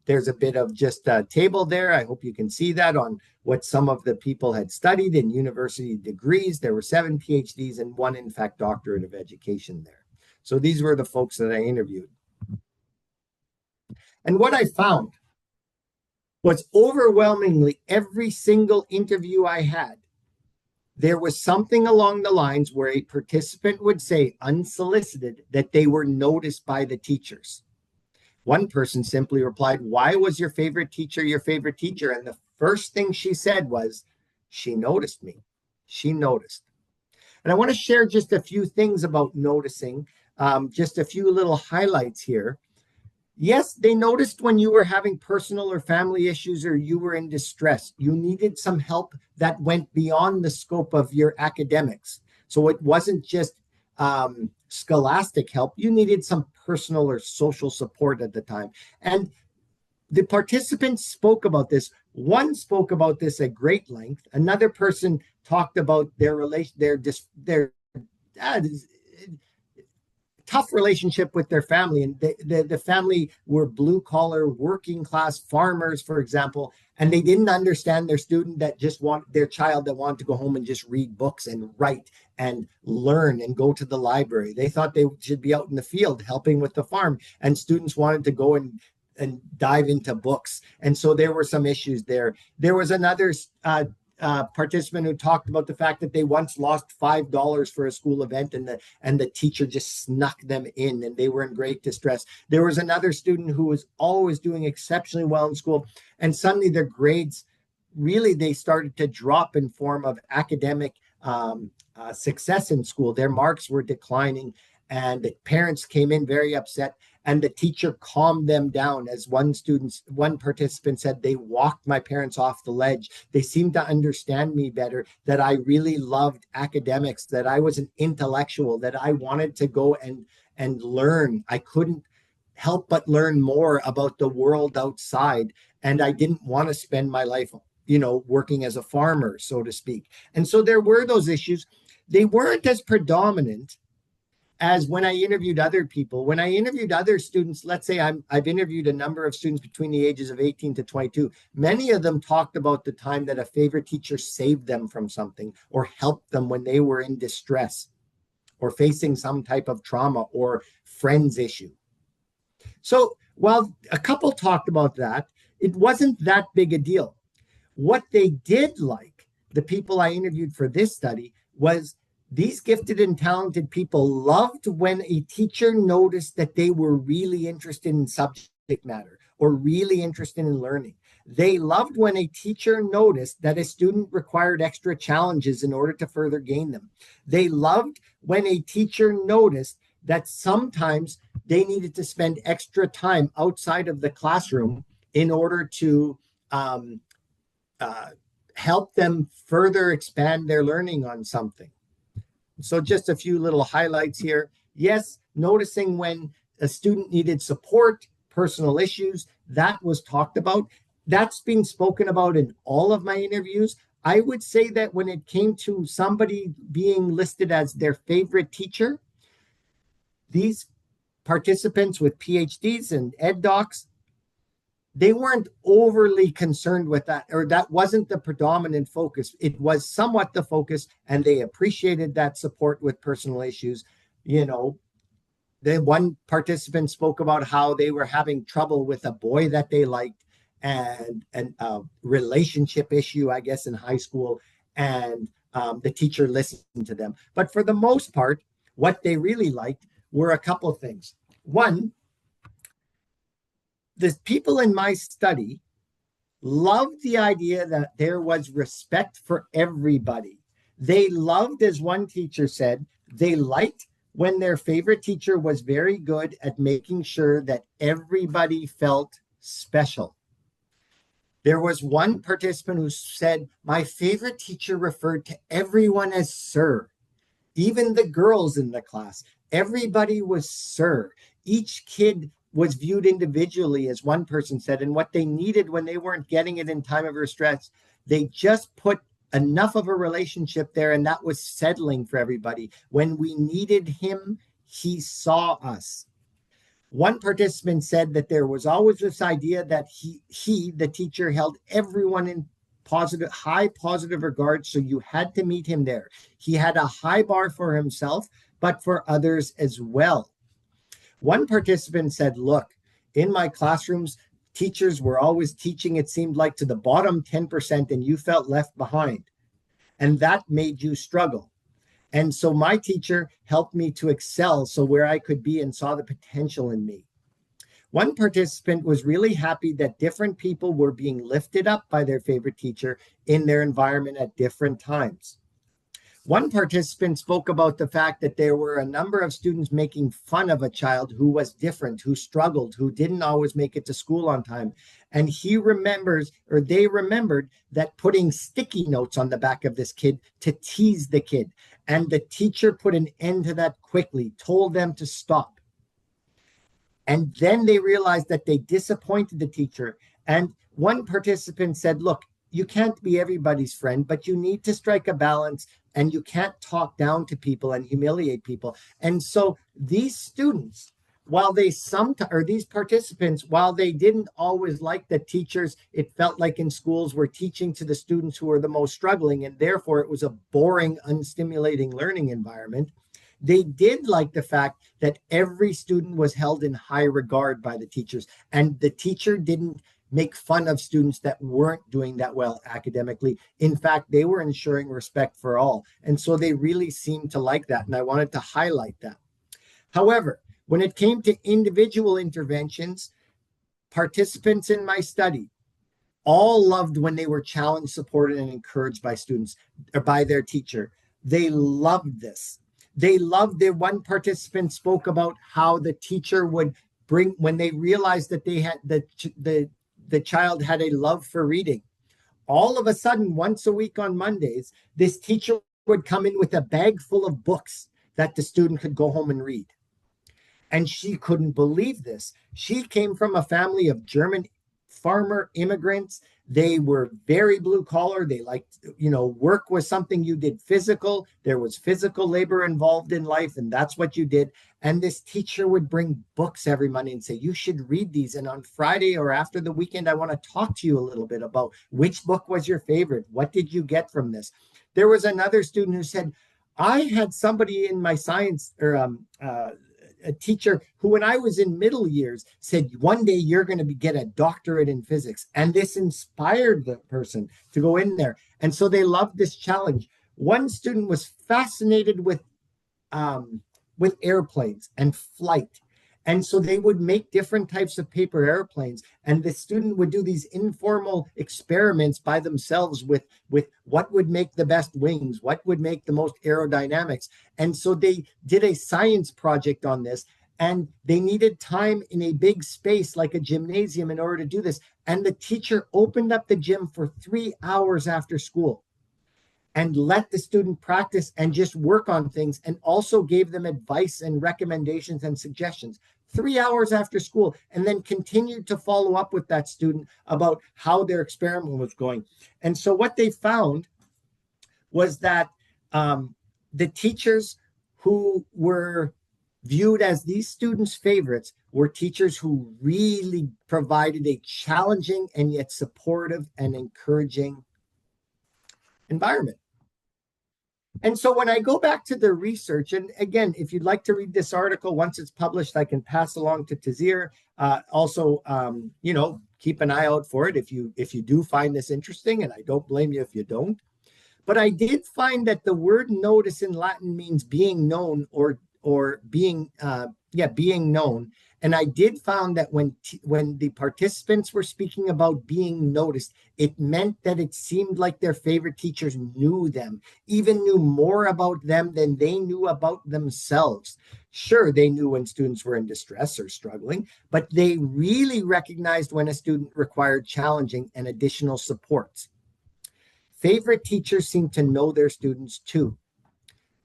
There's a bit of just a table there. I hope you can see that on what some of the people had studied in university degrees. There were 7 PhDs and 1, in fact, doctorate of education there. So these were the folks that I interviewed. And what I found was overwhelmingly every single interview I had, there was something along the lines where a participant would say, unsolicited, that they were noticed by the teachers. One person simply replied, why was your favorite teacher your favorite teacher? And the first thing she said was, she noticed me. She noticed. And I want to share just a few things about noticing, just a few little highlights here. Yes, they noticed when you were having personal or family issues or you were in distress. You needed some help that went beyond the scope of your academics. So it wasn't just scholastic help. You needed some personal or social support at the time. And the participants spoke about this. One spoke about this at great length. Another person talked about their relation, their tough relationship with their family, and the family were blue collar working class farmers, for example, and they didn't understand their student that just want their child that wanted to go home and just read books and write and learn and go to the library. They thought they should be out in the field helping with the farm, and students wanted to go and dive into books. And so there were some issues there. There was another participant who talked about the fact that they once lost $5 for a school event, and the teacher just snuck them in, and they were in great distress. There was another student who was always doing exceptionally well in school, and suddenly their grades really, they started to drop in form of academic success in school. Their marks were declining, and the parents came in very upset, and the teacher calmed them down. As one participant said, they walked my parents off the ledge. They seemed to understand me better, that I really loved academics, that I was an intellectual, that I wanted to go and learn. I couldn't help but learn more about the world outside, and I didn't want to spend my life, working as a farmer, so to speak. And so there were those issues. They weren't as predominant as when I interviewed other people. When I interviewed other students, let's say I've interviewed a number of students between the ages of 18 to 22. Many of them talked about the time that a favorite teacher saved them from something or helped them when they were in distress or facing some type of trauma or friends issue. So while a couple talked about that, it wasn't that big a deal. What they did like, the people I interviewed for this study, was these gifted and talented people loved when a teacher noticed that they were really interested in subject matter or really interested in learning. They loved when a teacher noticed that a student required extra challenges in order to further gain them. They loved when a teacher noticed that sometimes they needed to spend extra time outside of the classroom in order to uh, help them further expand their learning on something. So just a few little highlights here. Yes, noticing when a student needed support, personal issues, that was talked about. That's been spoken about in all of my interviews. I would say that when it came to somebody being listed as their favorite teacher, these participants with PhDs and ed docs, they weren't overly concerned with that, or that wasn't the predominant focus. It was somewhat the focus, and they appreciated that support with personal issues. You know, the one participant spoke about how they were having trouble with a boy that they liked and a relationship issue, I guess, in high school, and the teacher listened to them. But for the most part, what they really liked were a couple of things. One, the people in my study loved the idea that there was respect for everybody. They loved, as one teacher said, they liked when their favorite teacher was very good at making sure that everybody felt special. There was one participant who said, my favorite teacher referred to everyone as sir, even the girls in the class. Everybody was sir. Each kid was viewed individually, as one person said, and what they needed when they weren't getting it in time of stress, they just put enough of a relationship there, and that was settling for everybody. When we needed him, he saw us. One participant said that there was always this idea that he, the teacher, held everyone in high positive regard, so you had to meet him there. He had a high bar for himself, but for others as well. One participant said, look, in my classrooms, teachers were always teaching, it seemed like, to the bottom 10%, and you felt left behind. And that made you struggle. And so my teacher helped me to excel, so where I could be, and saw the potential in me. One participant was really happy that different people were being lifted up by their favorite teacher in their environment at different times. One participant spoke about the fact that there were a number of students making fun of a child who was different, who struggled, who didn't always make it to school on time. And he remembers, or they remembered, that putting sticky notes on the back of this kid to tease the kid. And the teacher put an end to that quickly, told them to stop. And then they realized that they disappointed the teacher. And one participant said, look, you can't be everybody's friend, but you need to strike a balance, and you can't talk down to people and humiliate people. And so these students, while they these participants, while they didn't always like the teachers, it felt like in schools were teaching to the students who were the most struggling, and therefore it was a boring, unstimulating learning environment. They did like the fact that every student was held in high regard by the teachers, and the teacher didn't make fun of students that weren't doing that well academically. In fact, they were ensuring respect for all. And so they really seemed to like that. And I wanted to highlight that. However, when it came to individual interventions, participants in my study all loved when they were challenged, supported, and encouraged by students or by their teacher. They loved this. They loved that one participant spoke about how the teacher would bring, when they realized that they had the child had a love for reading. All of a sudden, once a week on Mondays, this teacher would come in with a bag full of books that the student could go home and read. And she couldn't believe this. She came from a family of German farmer immigrants. They were very blue collar. They liked, work was something you did physical. There was physical labor involved in life, and that's what you did. And this teacher would bring books every Monday and say, you should read these. And on Friday or after the weekend, I want to talk to you a little bit about which book was your favorite. What did you get from this? There was another student who said, I had somebody in my science or a teacher who, when I was in middle years, said, one day you're going to get a doctorate in physics. And this inspired the person to go in there. And so they loved this challenge. One student was fascinated with airplanes and flight. And so they would make different types of paper airplanes. And the student would do these informal experiments by themselves with what would make the best wings, what would make the most aerodynamics. And so they did a science project on this. And they needed time in a big space like a gymnasium in order to do this. And the teacher opened up the gym for 3 hours after school and let the student practice and just work on things, and also gave them advice and recommendations and suggestions 3 hours after school, and then continued to follow up with that student about how their experiment was going. And so what they found was that the teachers who were viewed as these students' favorites were teachers who really provided a challenging and yet supportive and encouraging environment. And so when I go back to the research, and again, if you'd like to read this article, once it's published, I can pass along to Tazir. Also, keep an eye out for it if you do find this interesting, and I don't blame you if you don't. But I did find that the word notice in Latin means being known or being known. And I did found that when the participants were speaking about being noticed, it meant that it seemed like their favorite teachers knew them, even knew more about them than they knew about themselves. Sure, they knew when students were in distress or struggling, but they really recognized when a student required challenging and additional supports. Favorite teachers seem to know their students too.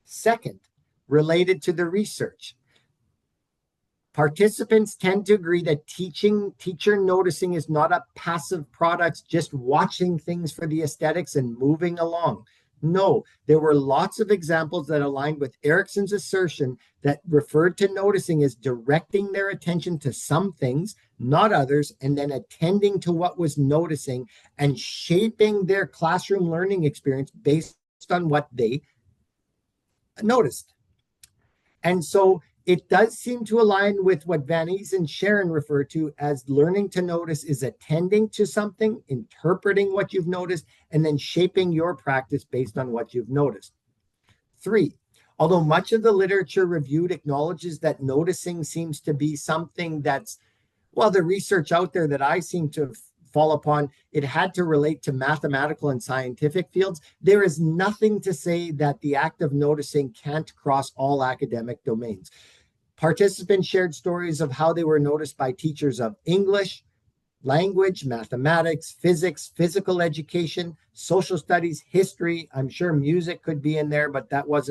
Second, related to the research, participants tend to agree that teacher noticing is not a passive product, just watching things for the aesthetics and moving along. No, there were lots of examples that aligned with Erickson's assertion that referred to noticing as directing their attention to some things, not others, and then attending to what was noticing and shaping their classroom learning experience based on what they noticed. And so it does seem to align with what Van Ees and Sharon refer to as learning to notice is attending to something, interpreting what you've noticed, and then shaping your practice based on what you've noticed. 3, although much of the literature reviewed acknowledges that noticing seems to be something that's, well, the research out there that I seem to fall upon, it had to relate to mathematical and scientific fields. There is nothing to say that the act of noticing can't cross all academic domains. Participants shared stories of how they were noticed by teachers of English, language, mathematics, physics, physical education, social studies, history. I'm sure music could be in there, but that was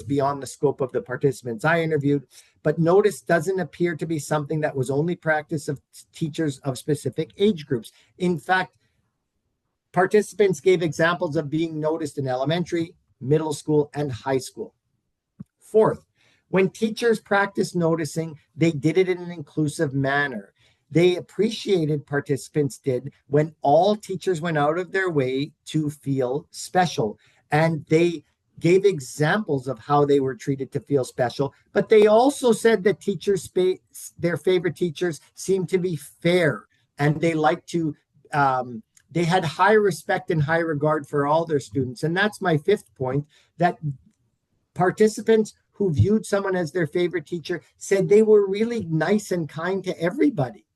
beyond the scope of the participants I interviewed. But notice doesn't appear to be something that was only practice of teachers of specific age groups. In fact, participants gave examples of being noticed in elementary, middle school, and high school. 4th, when teachers practiced noticing, they did it in an inclusive manner. They appreciated, participants did, when all teachers went out of their way to feel special. And they gave examples of how they were treated to feel special, but they also said that their favorite teachers seemed to be fair, and they liked to, they had high respect and high regard for all their students. And that's my 5th point, that participants who viewed someone as their favorite teacher said they were really nice and kind to everybody.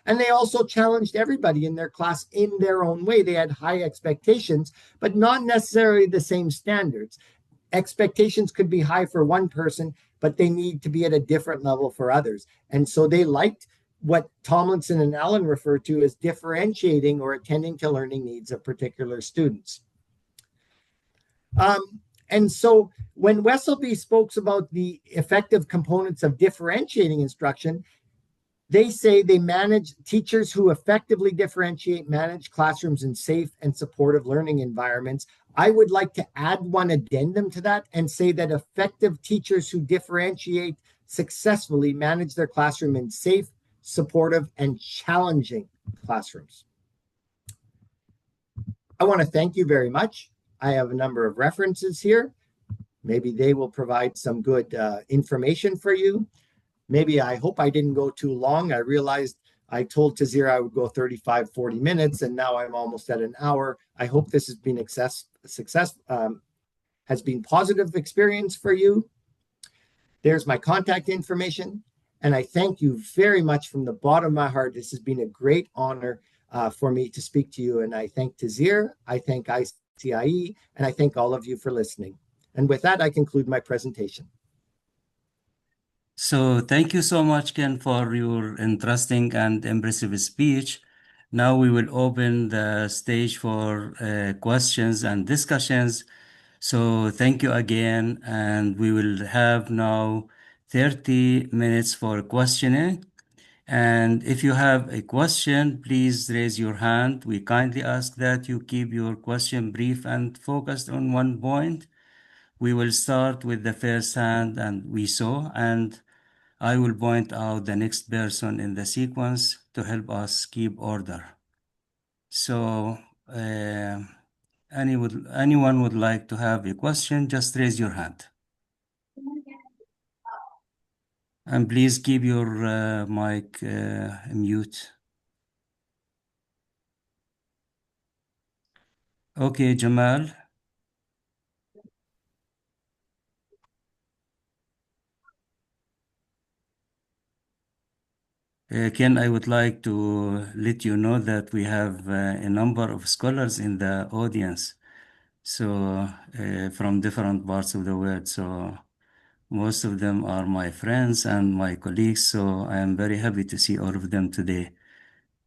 And they also challenged everybody in their class in their own way. They had high expectations, but not necessarily the same standards. Expectations could be high for one person, but they need to be at a different level for others. And so they liked what Tomlinson and Allen refer to as differentiating or attending to learning needs of particular students. And so when Wesselby spoke about the effective components of differentiating instruction, They say they manage teachers who effectively differentiate, manage classrooms in safe and supportive learning environments. I would like to add one addendum to that and say that effective teachers who differentiate successfully manage their classroom in safe, supportive, and challenging classrooms. I want to thank you very much. I have a number of references here. Maybe they will provide some good information for you. Maybe I hope I didn't go too long. I realized I told Tazir I would go 35, 40 minutes, and now I'm almost at an hour. I hope this has been has been positive experience for you. There's my contact information. And I thank you very much from the bottom of my heart. This has been a great honor for me to speak to you. And I thank Tazir, I thank ICIE, and I thank all of you for listening. And with that, I conclude my presentation. So thank you so much, Ken, for your interesting and impressive speech. Now we will open the stage for questions and discussions. So thank you again, and we will have now 30 minutes for questioning. And if you have a question, please raise your hand. We kindly ask that you keep your question brief and focused on one point. We will start with the first hand and we saw, and I will point out the next person in the sequence to help us keep order. So, anyone would like to have a question, just raise your hand. And please keep your mic mute. Okay, Jamal. Ken, I would like to let you know that we have a number of scholars in the audience, so from different parts of the world. So most of them are my friends and my colleagues, so I am very happy to see all of them today.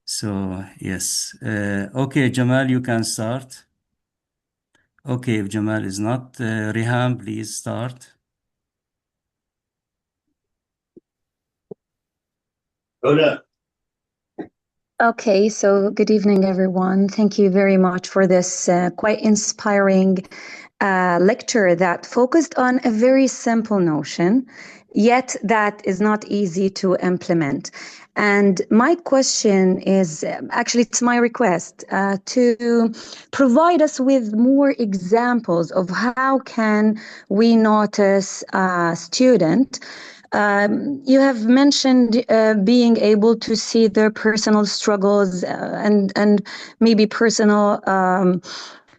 So yes, okay, Jamal, you can start. Okay, if Jamal is not, Rihan, please start. Okay, so good evening, everyone. Thank you very much for this quite inspiring lecture that focused on a very simple notion, yet that is not easy to implement. And my question is, actually, it's my request to provide us with more examples of how can we notice a student. You have mentioned being able to see their personal struggles and maybe personal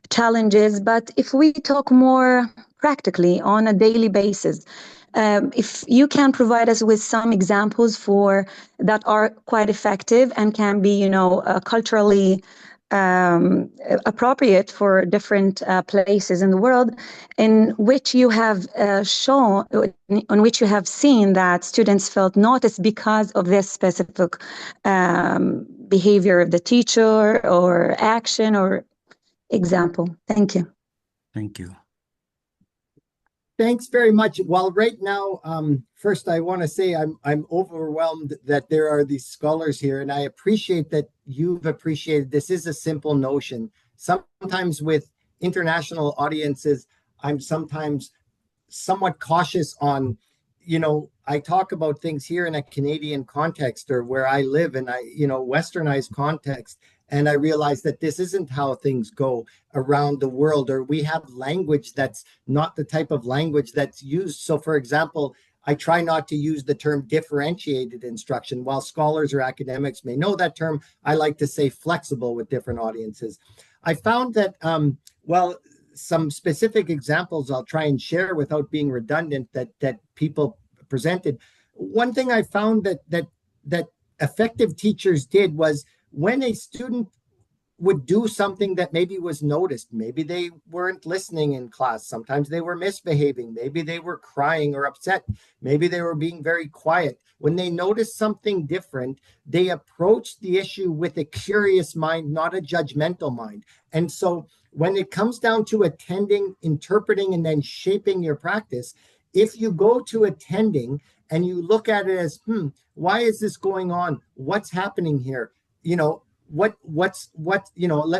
challenges, but if we talk more practically on a daily basis, if you can provide us with some examples for that are quite effective and can be, culturally appropriate for different places in the world, in which you have on which you have seen that students felt noticed because of this specific behavior of the teacher or action or example. Thank you. Thank you. Thanks very much. Well, right now, first I want to say I'm overwhelmed that there are these scholars here, and I appreciate that you've appreciated. This is a simple notion. Sometimes with international audiences, I'm sometimes somewhat cautious on, I talk about things here in a Canadian context or where I live in westernized context. And I realize that this isn't how things go around the world, or we have language that's not the type of language that's used. So, for example, I try not to use the term differentiated instruction. While scholars or academics may know that term, I like to say flexible with different audiences. I found that, some specific examples I'll try and share without being redundant that people presented. One thing I found that effective teachers did was when a student would do something that maybe was noticed, maybe they weren't listening in class, sometimes they were misbehaving, maybe they were crying or upset, maybe they were being very quiet. When they noticed something different, they approached the issue with a curious mind, not a judgmental mind. And so when it comes down to attending, interpreting, and then shaping your practice, If you go to attending and you look at it as, why is this going on? What's happening here? You know, let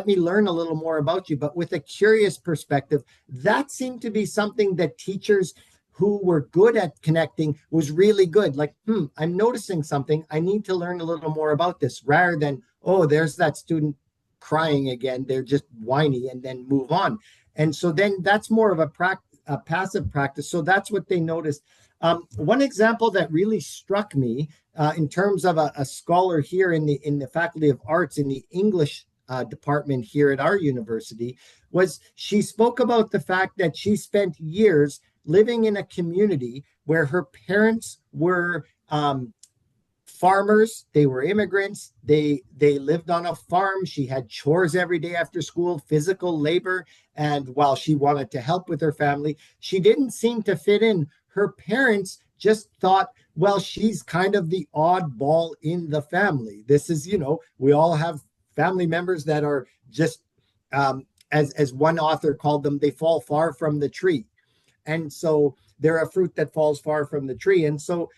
me learn a little more about you, but with a curious perspective, that seemed to be something that teachers who were good at connecting was really good. Like, I'm noticing something. I need to learn a little more about this, rather than, oh, there's that student crying again. They're just whiny, and then move on. And so then that's more of a passive practice. So that's what they noticed. One example that really struck me in terms of a scholar here in the Faculty of Arts in the English department here at our university was she spoke about the fact that she spent years living in a community where her parents were farmers. They were immigrants. They lived on a farm. She had chores every day after school, physical labor. And while she wanted to help with her family, she didn't seem to fit in. Her parents just thought, well, she's kind of the oddball in the family. This is, we all have family members that are just, as one author called them, they fall far from the tree. And so they're a fruit that falls far from the tree. And so,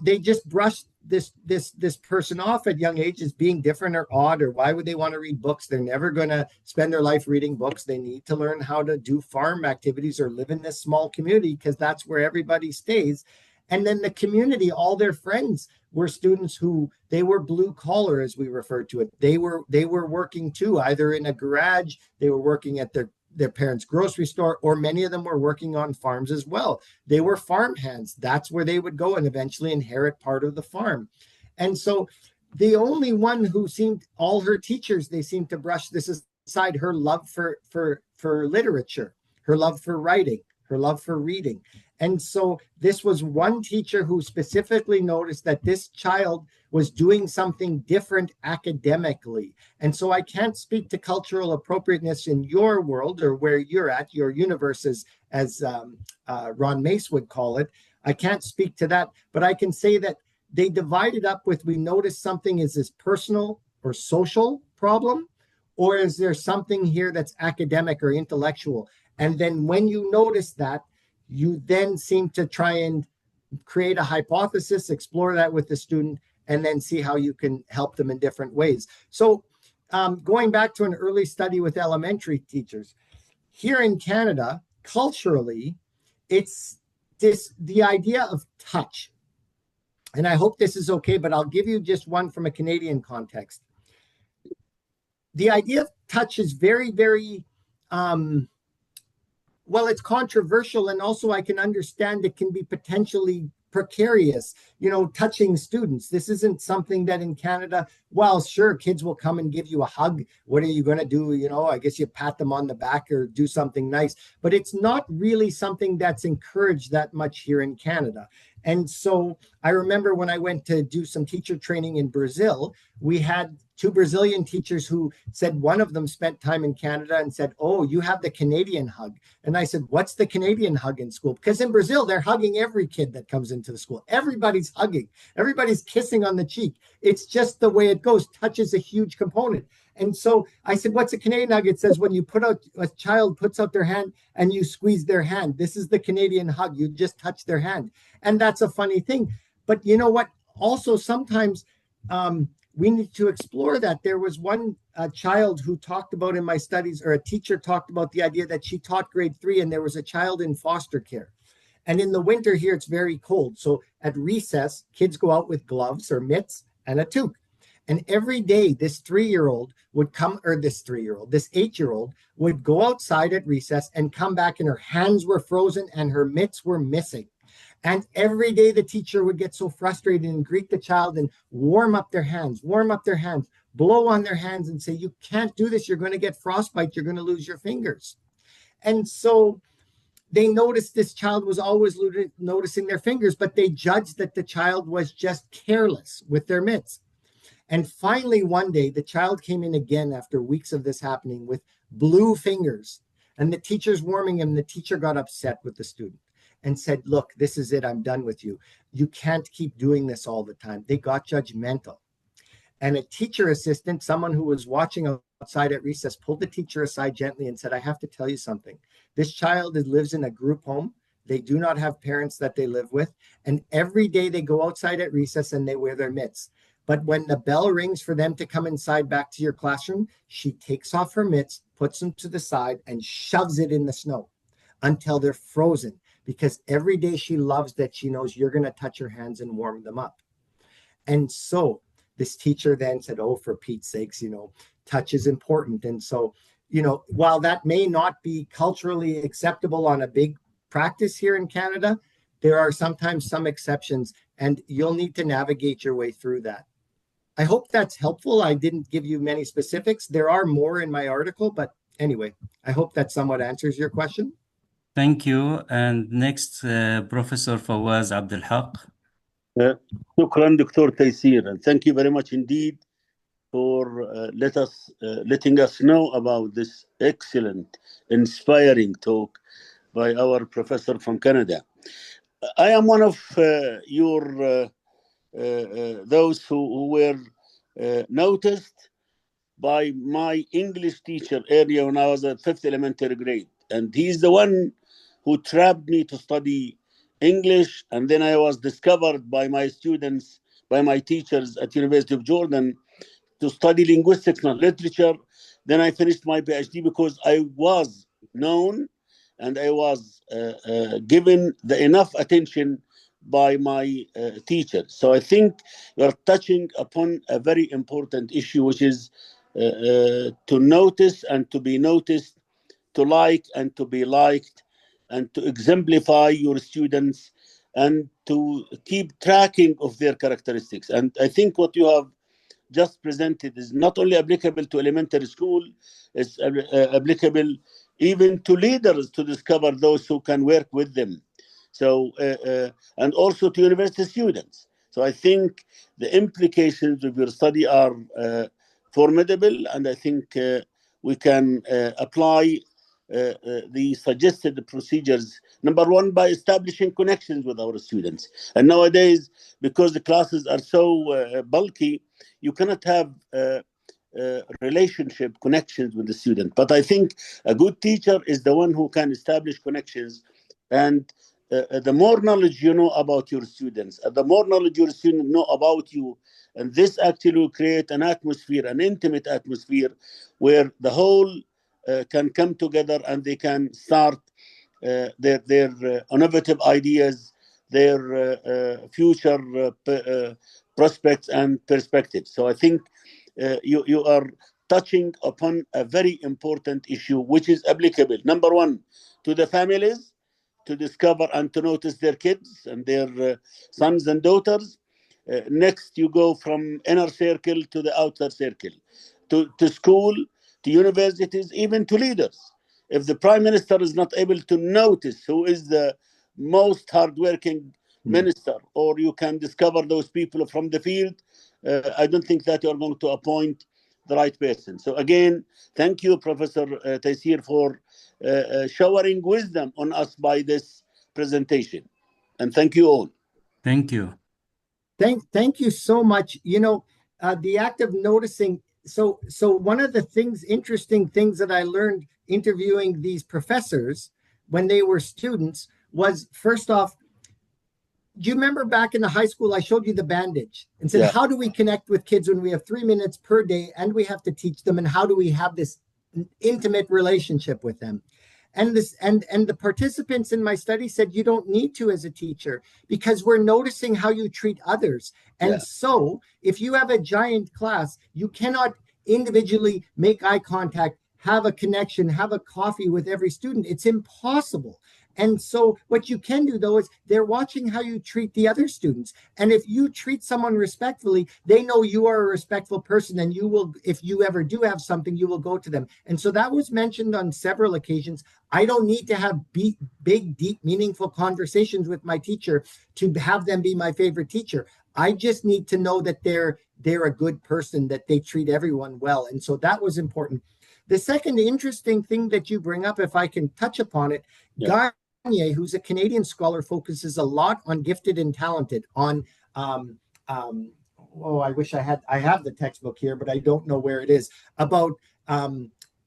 they just brushed this person off at young age as being different or odd, or why would they want to read books? They're never going to spend their life reading books. They need to learn how to do farm activities or live in this small community because that's where everybody stays. And then the community, all their friends were students who they were blue collar, as we refer to it. They were working too, either in a garage, they were working at their parents' grocery store, or many of them were working on farms as well. They were farm hands. That's where they would go and eventually inherit part of the farm. And so the only one who seemed, all her teachers, they seemed to brush this aside, her love for literature, her love for writing, her love for reading. And so this was one teacher who specifically noticed that this child was doing something different academically. And so I can't speak to cultural appropriateness in your world or where you're at, your universe, as Ron Mace would call it. I can't speak to that, but I can say that they divided up with, we notice something is this personal or social problem, or is there something here that's academic or intellectual? And then when you notice that, you then seem to try and create a hypothesis, explore that with the student, and then see how you can help them in different ways. So going back to an early study with elementary teachers, here in Canada, culturally, it's the idea of touch. And I hope this is okay, but I'll give you just one from a Canadian context. The idea of touch is very, very, well, it's controversial, and also I can understand it can be potentially precarious, touching students. This isn't something that in Canada, well, sure, kids will come and give you a hug. What are you going to do? I guess you pat them on the back or do something nice, but it's not really something that's encouraged that much here in Canada. And so I remember when I went to do some teacher training in Brazil, we had two Brazilian teachers who said one of them spent time in Canada and said, oh, you have the Canadian hug. And I said, what's the Canadian hug in school? Because in Brazil, they're hugging every kid that comes into the school. Everybody's hugging. Everybody's kissing on the cheek. It's just the way it goes. Touch is a huge component. And so I said, what's a Canadian hug? It says when you a child puts out their hand and you squeeze their hand. This is the Canadian hug. You just touch their hand. And that's a funny thing. But you know what? Also, sometimes we need to explore that. There was one child who talked about in my studies, or a teacher talked about the idea that she taught grade 3 and there was a child in foster care. And in the winter here, it's very cold. So at recess, kids go out with gloves or mitts and a toque. And every day, this 3-year-old would come, or this 8-year-old would go outside at recess and come back, and her hands were frozen and her mitts were missing. And every day the teacher would get so frustrated and greet the child and warm up their hands, blow on their hands and say, you can't do this. You're going to get frostbite. You're going to lose your fingers. And so they noticed this child was always noticing their fingers, but they judged that the child was just careless with their mitts. And finally, one day, the child came in again after weeks of this happening with blue fingers. And the teacher's warming him. The teacher got upset with the student and said, look, this is it. I'm done with you. You can't keep doing this all the time. They got judgmental. And a teacher assistant, someone who was watching outside at recess, pulled the teacher aside gently and said, I have to tell you something. This child lives in a group home. They do not have parents that they live with. And every day they go outside at recess and they wear their mitts. But when the bell rings for them to come inside back to your classroom, she takes off her mitts, puts them to the side, and shoves it in the snow until they're frozen. Because every day she loves that she knows you're going to touch her hands and warm them up. And so this teacher then said, oh, for Pete's sakes, touch is important. And so, while that may not be culturally acceptable on a big practice here in Canada, there are sometimes some exceptions, and you'll need to navigate your way through that. I hope that's helpful. I didn't give you many specifics. There are more in my article, but anyway, I hope that somewhat answers your question. Thank you. And next, Professor Fawaz Abdelhaq. شكرا دكتور تيسير, and thank you very much indeed for letting us know about this excellent, inspiring talk by our professor from Canada. I am one of those who were noticed by my English teacher earlier when I was at 5th elementary grade, and he's the one who trapped me to study English. And then I was discovered by my students, by my teachers at University of Jordan, to study linguistics, not literature. Then I finished my PhD because I was known and I was given the enough attention by my teacher. So I think you're touching upon a very important issue, which is to notice and to be noticed, to like and to be liked, and to exemplify your students and to keep tracking of their characteristics. And I think what you have just presented is not only applicable to elementary school, it's applicable even to leaders to discover those who can work with them. So, and also to university students. So I think the implications of your study are formidable, and I think we can apply the suggested procedures. Number one, by establishing connections with our students. And nowadays, because the classes are so bulky, you cannot have relationship connections with the student. But I think a good teacher is the one who can establish connections. And the more knowledge you know about your students, the more knowledge your students know about you, and this actually will create an atmosphere, an intimate atmosphere, where the whole can come together and they can start their innovative ideas, their future prospects and perspectives. So I think you are touching upon a very important issue, which is applicable, number one, to the families, to discover and to notice their kids and their sons and daughters. Next, you go from inner circle to the outer circle, to school, to universities, even to leaders. If the prime minister is not able to notice who is the most hardworking minister, or you can discover those people from the field, I don't think that you're going to appoint the right person. So again, thank you, Professor Taysir, for showering wisdom on us by this presentation. And thank you all. Thank you. Thank you so much. The act of noticing. So one of the interesting things that I learned interviewing these professors when they were students was, first off, do you remember back in the high school, I showed you the bandage and said, how do we connect with kids when we have 3 minutes per day and we have to teach them? And how do we have this intimate relationship with them? And the participants in my study said, you don't need to as a teacher, because we're noticing how you treat others. And so if you have a giant class, you cannot individually make eye contact, have a connection, have a coffee with every student. It's impossible. And so what you can do, though, is they're watching how you treat the other students. And if you treat someone respectfully, they know you are a respectful person, and you will, if you ever do have something, you will go to them. And so that was mentioned on several occasions. I don't need to have big, deep, meaningful conversations with my teacher to have them be my favorite teacher. I just need to know that they're a good person, that they treat everyone well. And so that was important. The second interesting thing that you bring up, if I can touch upon it, who's a Canadian scholar, focuses a lot on gifted and talented, on I wish I have the textbook here, but I don't know where it is, about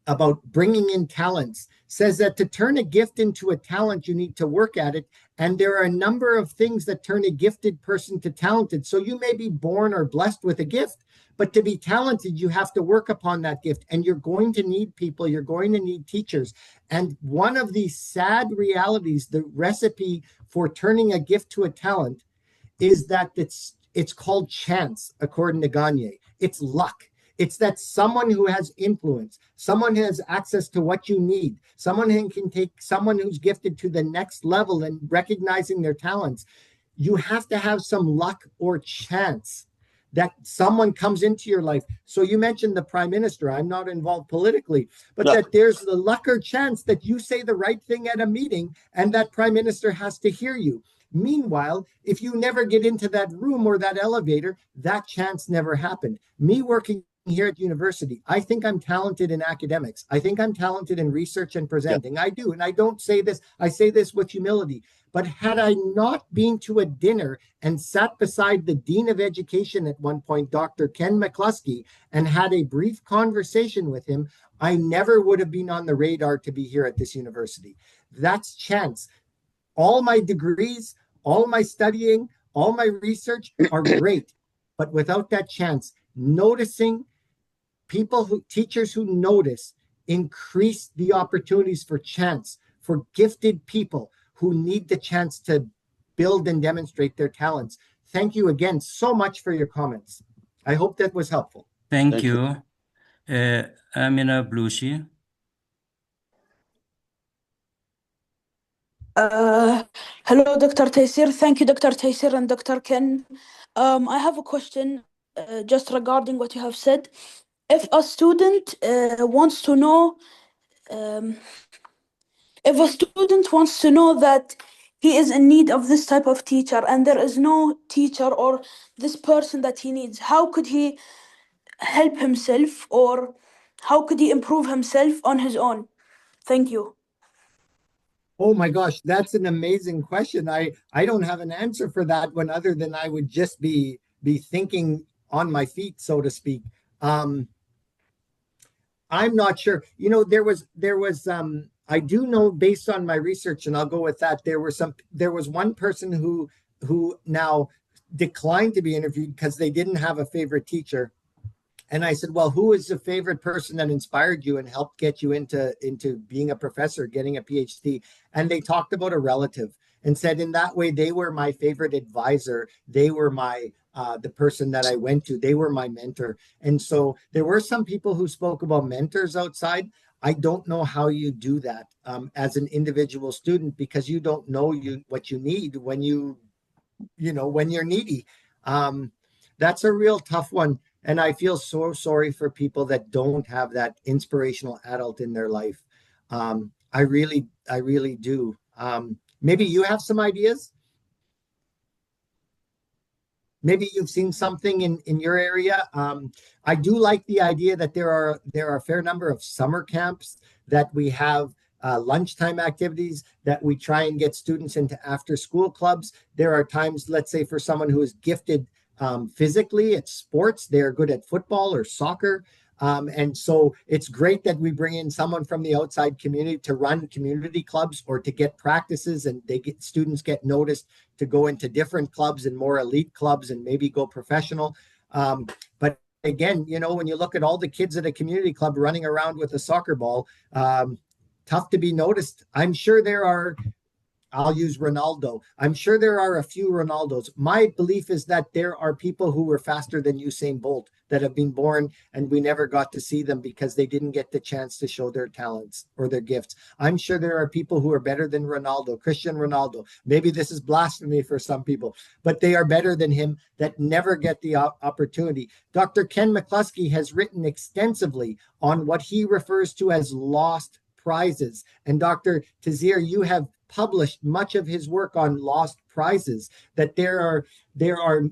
about bringing in talents says that to turn a gift into a talent, you need to work at it. And there are a number of things that turn a gifted person to talented. So you may be born or blessed with a gift, but to be talented, you have to work upon that gift. And you're going to need people, you're going to need teachers. And one of the sad realities, the recipe for turning a gift to a talent, is that it's called chance, according to Gagne. It's luck. It's that someone who has influence, someone who has access to what you need, someone who can take someone who's gifted to the next level and recognizing their talents. You have to have some luck or chance that someone comes into your life. So you mentioned the prime minister. I'm not involved politically, but that there's the luck or chance that you say the right thing at a meeting and that prime minister has to hear you. Meanwhile, if you never get into that room or that elevator, that chance never happened. Me working here at university, I think I'm talented in academics. I think I'm talented in research and presenting. Yeah. I do. And I don't say this, I say this with humility. But had I not been to a dinner and sat beside the Dean of Education at one point, Dr. Ken McCluskey, and had a brief conversation with him, I never would have been on the radar to be here at this university. That's chance. All my degrees, all my studying, all my research are great. But without that chance, noticing teachers who notice increase the opportunities for chance, for gifted people who need the chance to build and demonstrate their talents. Thank you again so much for your comments. I hope that was helpful. Thank you. Amina Blushi. Hello, Dr. Taysir. Thank you, Dr. Taysir and Dr. Ken. I have a question just regarding what you have said. If a student wants to know, that he is in need of this type of teacher and there is no teacher or this person that he needs, how could he help himself or how could he improve himself on his own? Thank you. Oh my gosh, that's an amazing question. I don't have an answer for that one other than I would just be thinking on my feet, so to speak. I'm not sure. You know, there was I do know based on my research, and I'll go with that, there was one person who now declined to be interviewed because they didn't have a favorite teacher. And I said, well, who is the favorite person that inspired you and helped get you into being a professor, getting a PhD? And they talked about a relative and said, in that way, they were my favorite advisor. They were the person that I went to. They were my mentor. And so there were some people who spoke about mentors outside. I don't know how you do that as an individual student because you don't know what you need when when you're needy. That's a real tough one. And I feel so sorry for people that don't have that inspirational adult in their life. I really do. Maybe you have some ideas. Maybe you've seen something in your area. I do like the idea that there are a fair number of summer camps that we have lunchtime activities that we try and get students into after school clubs. There are times, let's say for someone who is gifted physically at sports, they're good at football or soccer. And so it's great that we bring in someone from the outside community to run community clubs or to get practices, and students get noticed to go into different clubs and more elite clubs and maybe go professional. But again, when you look at all the kids at a community club running around with a soccer ball, tough to be noticed. I'm sure I'll use Ronaldo. I'm sure there are a few Ronaldos. My belief is that there are people who were faster than Usain Bolt that have been born and we never got to see them because they didn't get the chance to show their talents or their gifts. I'm sure there are people who are better than Ronaldo, Cristiano Ronaldo. Maybe this is blasphemy for some people, but they are better than him that never get the opportunity. Dr. Ken McCluskey has written extensively on what he refers to as lost prizes. And Dr. Taysir, you have published much of his work on lost prizes, that there are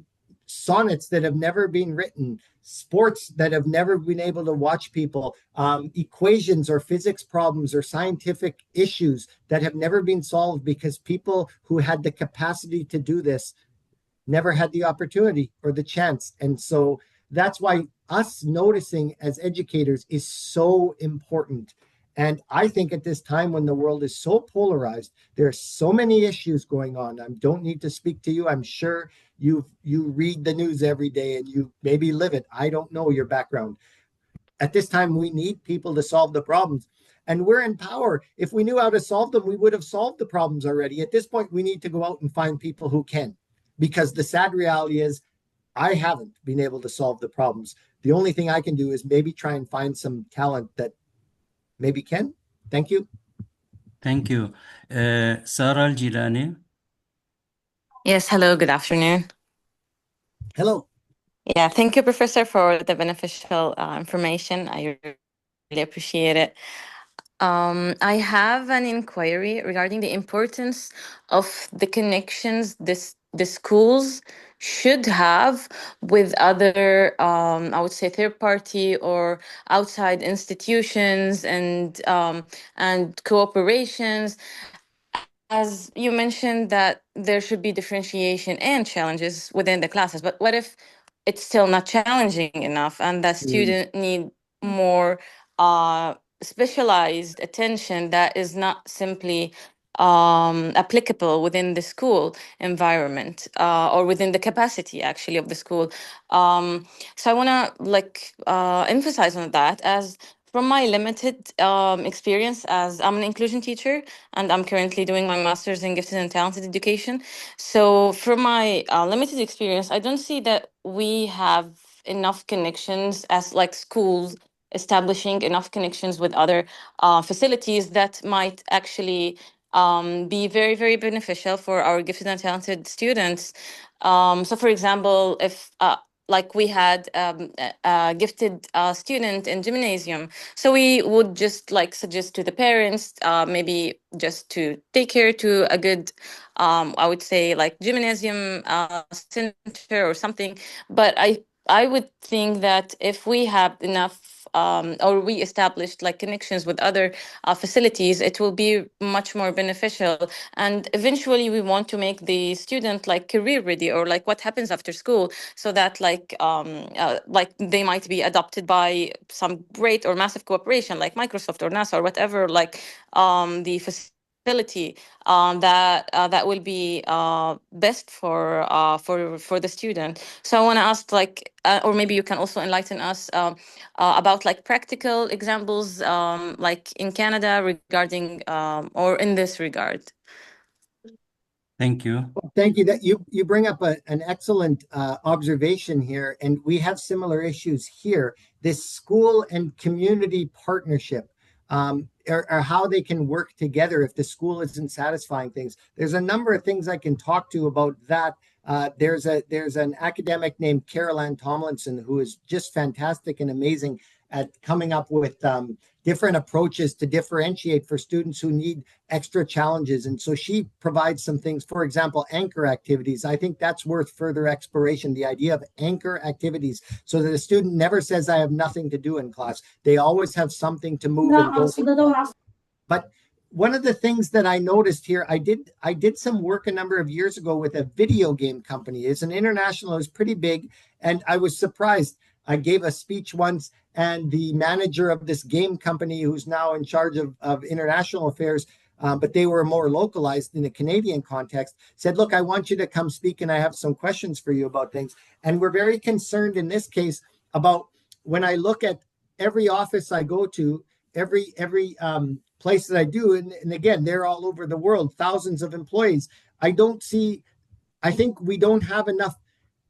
sonnets that have never been written, sports that have never been able to watch people, equations or physics problems or scientific issues that have never been solved because people who had the capacity to do this never had the opportunity or the chance. And so that's why us noticing as educators is so important. And I think at this time when the world is so polarized, there are so many issues going on. I don't need to speak to you. I'm sure you read the news every day and you maybe live it. I don't know your background. At this time, we need people to solve the problems. And we're in power. If we knew how to solve them, we would have solved the problems already. At this point, we need to go out and find people who can. Because the sad reality is, I haven't been able to solve the problems. The only thing I can do is maybe try and find some talent that maybe can. Thank you. Thank you. Sarah Al-Jilani. Yes, hello, good afternoon. Hello. Yeah, thank you, Professor, for the beneficial information. I really appreciate it. I have an inquiry regarding the importance of the connections the schools should have with other, I would say, third party or outside institutions and cooperations. As you mentioned that there should be differentiation and challenges within the classes, but what if it's still not challenging enough and the student need more specialized attention that is not simply applicable within the school environment or within the capacity actually of the school. So I want to emphasize on that, as from my limited experience, as I'm an inclusion teacher and I'm currently doing my master's in gifted and talented education. So from my limited experience, I don't see that we have enough connections as like schools establishing enough connections with other facilities that might actually be very, very beneficial for our gifted and talented students. So for example, if like we had a gifted student in gymnasium, so we would just like suggest to the parents maybe just to take her to a good I would say like gymnasium center or something. But I would think that if we have enough or we established like connections with other facilities, it will be much more beneficial. And eventually we want to make the student like career ready, or like what happens after school, so that like they might be adopted by some great or massive corporation like Microsoft or NASA or whatever, like the facility that will be best for the student. So I want to ask, like, or maybe you can also enlighten us about like practical examples, like in Canada regarding or in this regard. Thank you. Well, thank you. That you bring up an excellent observation here, and we have similar issues here. This school and community partnership, or how they can work together if the school isn't satisfying things. There's a number of things I can talk to about that. There's an academic named Carol Ann Tomlinson who is just fantastic and amazing at coming up with different approaches to differentiate for students who need extra challenges. And so she provides some things, for example, anchor activities. I think that's worth further exploration, the idea of anchor activities, so that a student never says, I have nothing to do in class. They always have something to move and go. But one of the things that I noticed here, I did some work a number of years ago with a video game company. It's an international, it was pretty big, and I was surprised. I gave a speech once, and the manager of this game company, who's now in charge of international affairs, but they were more localized in a Canadian context, said, look, I want you to come speak, and I have some questions for you about things. And we're very concerned in this case about, when I look at every office I go to, every place that I do, and again, they're all over the world, thousands of employees. I think we don't have enough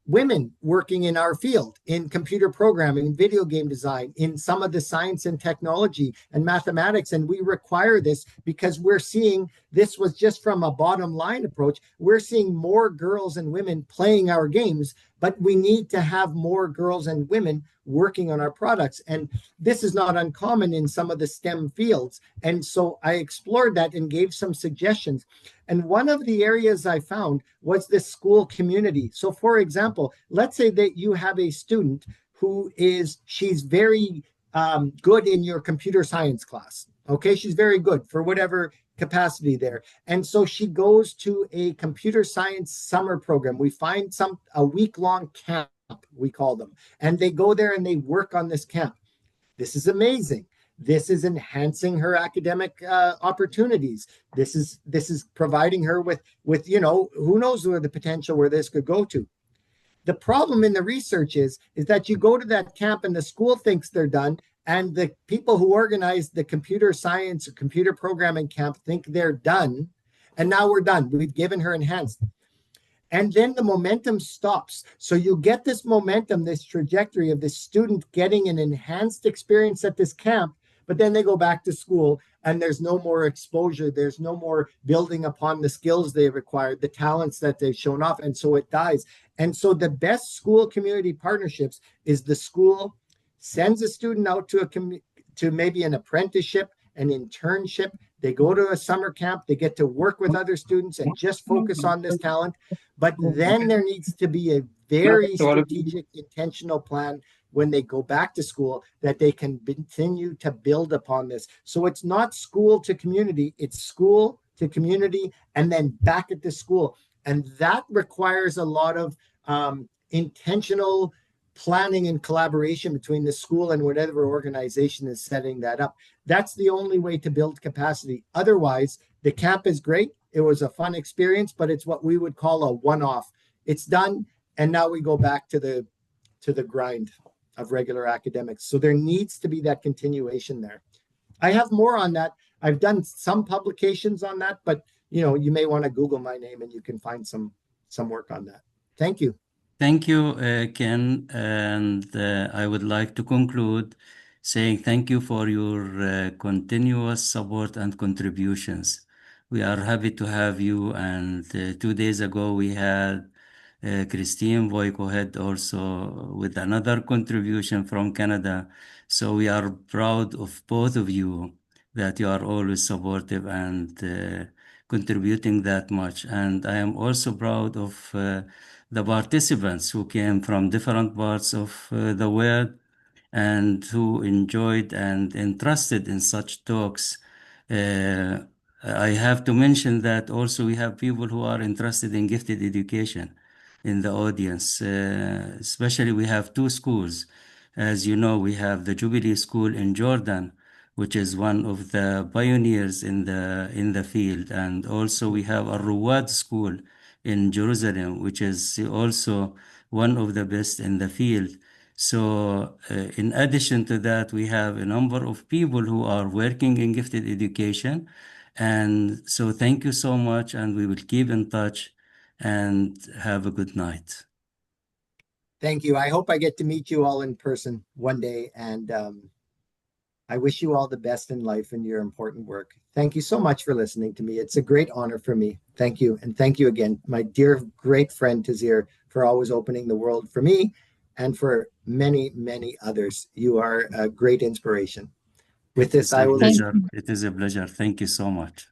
women working in our field, in computer programming, video game design, in some of the science and technology and mathematics. And we require this because we're seeing, this was just from a bottom line approach, we're seeing more girls and women playing our games, but we need to have more girls and women working on our products. And this is not uncommon in some of the STEM fields. And so I explored that and gave some suggestions. And one of the areas I found was the school community. So for example, let's say that you have a student she's very good in your computer science class. Okay, she's very good for whatever capacity there. And so she goes to a computer science summer program. We find a week-long camp we call them. And they go there and they work on this camp. This is amazing. This is enhancing her academic opportunities. This is providing her with who knows where the potential where this could go to. The problem in the research is that you go to that camp and the school thinks they're done, and the people who organize the computer science or computer programming camp think they're done, and now we're done. We've given her enhanced. And then the momentum stops. So you get this momentum, this trajectory of this student getting an enhanced experience at this camp, but then they go back to school and there's no more exposure. There's no more building upon the skills they've acquired, the talents that they've shown off. And so it dies. And so the best school community partnerships is the school sends a student out to maybe an apprenticeship, an internship. They go to a summer camp. They get to work with other students and just focus on this talent. But then there needs to be a very strategic, intentional plan when they go back to school that they can continue to build upon this. So it's not school to community, it's school to community and then back at the school. And that requires a lot of intentional planning and collaboration between the school and whatever organization is setting that up. That's the only way to build capacity. Otherwise, the camp is great. It was a fun experience, but it's what we would call a one-off. It's done, and now we go back to the grind of regular academics. So there needs to be that continuation there. I have more on that. I've done some publications on that, but you may want to Google my name and you can find some work on that. Thank you. Thank you, Ken. And I would like to conclude saying thank you for your continuous support and contributions. We are happy to have you. And 2 days ago, we had Christine Voikohed also with another contribution from Canada. So we are proud of both of you that you are always supportive and contributing that much. And I am also proud of the participants who came from different parts of the world and who enjoyed and interested in such talks. I have to mention that also we have people who are interested in gifted education in the audience. Especially we have 2 schools. As you know, we have the Jubilee School in Jordan, which is one of the pioneers in the field, and also we have a Ruwad School in Jerusalem, which is also one of the best in the field. So in addition to that, we have a number of people who are working in gifted education. And so thank you so much, and we will keep in touch and have a good night. Thank you. I hope I get to meet you all in person one day, and I wish you all the best in life and your important work. Thank you so much for listening to me. It's a great honor for me. Thank you. And thank you again, my dear, great friend Tazir, for always opening the world for me and for many, many others. You are a great inspiration. With this, I will... It is a pleasure. Thank you so much.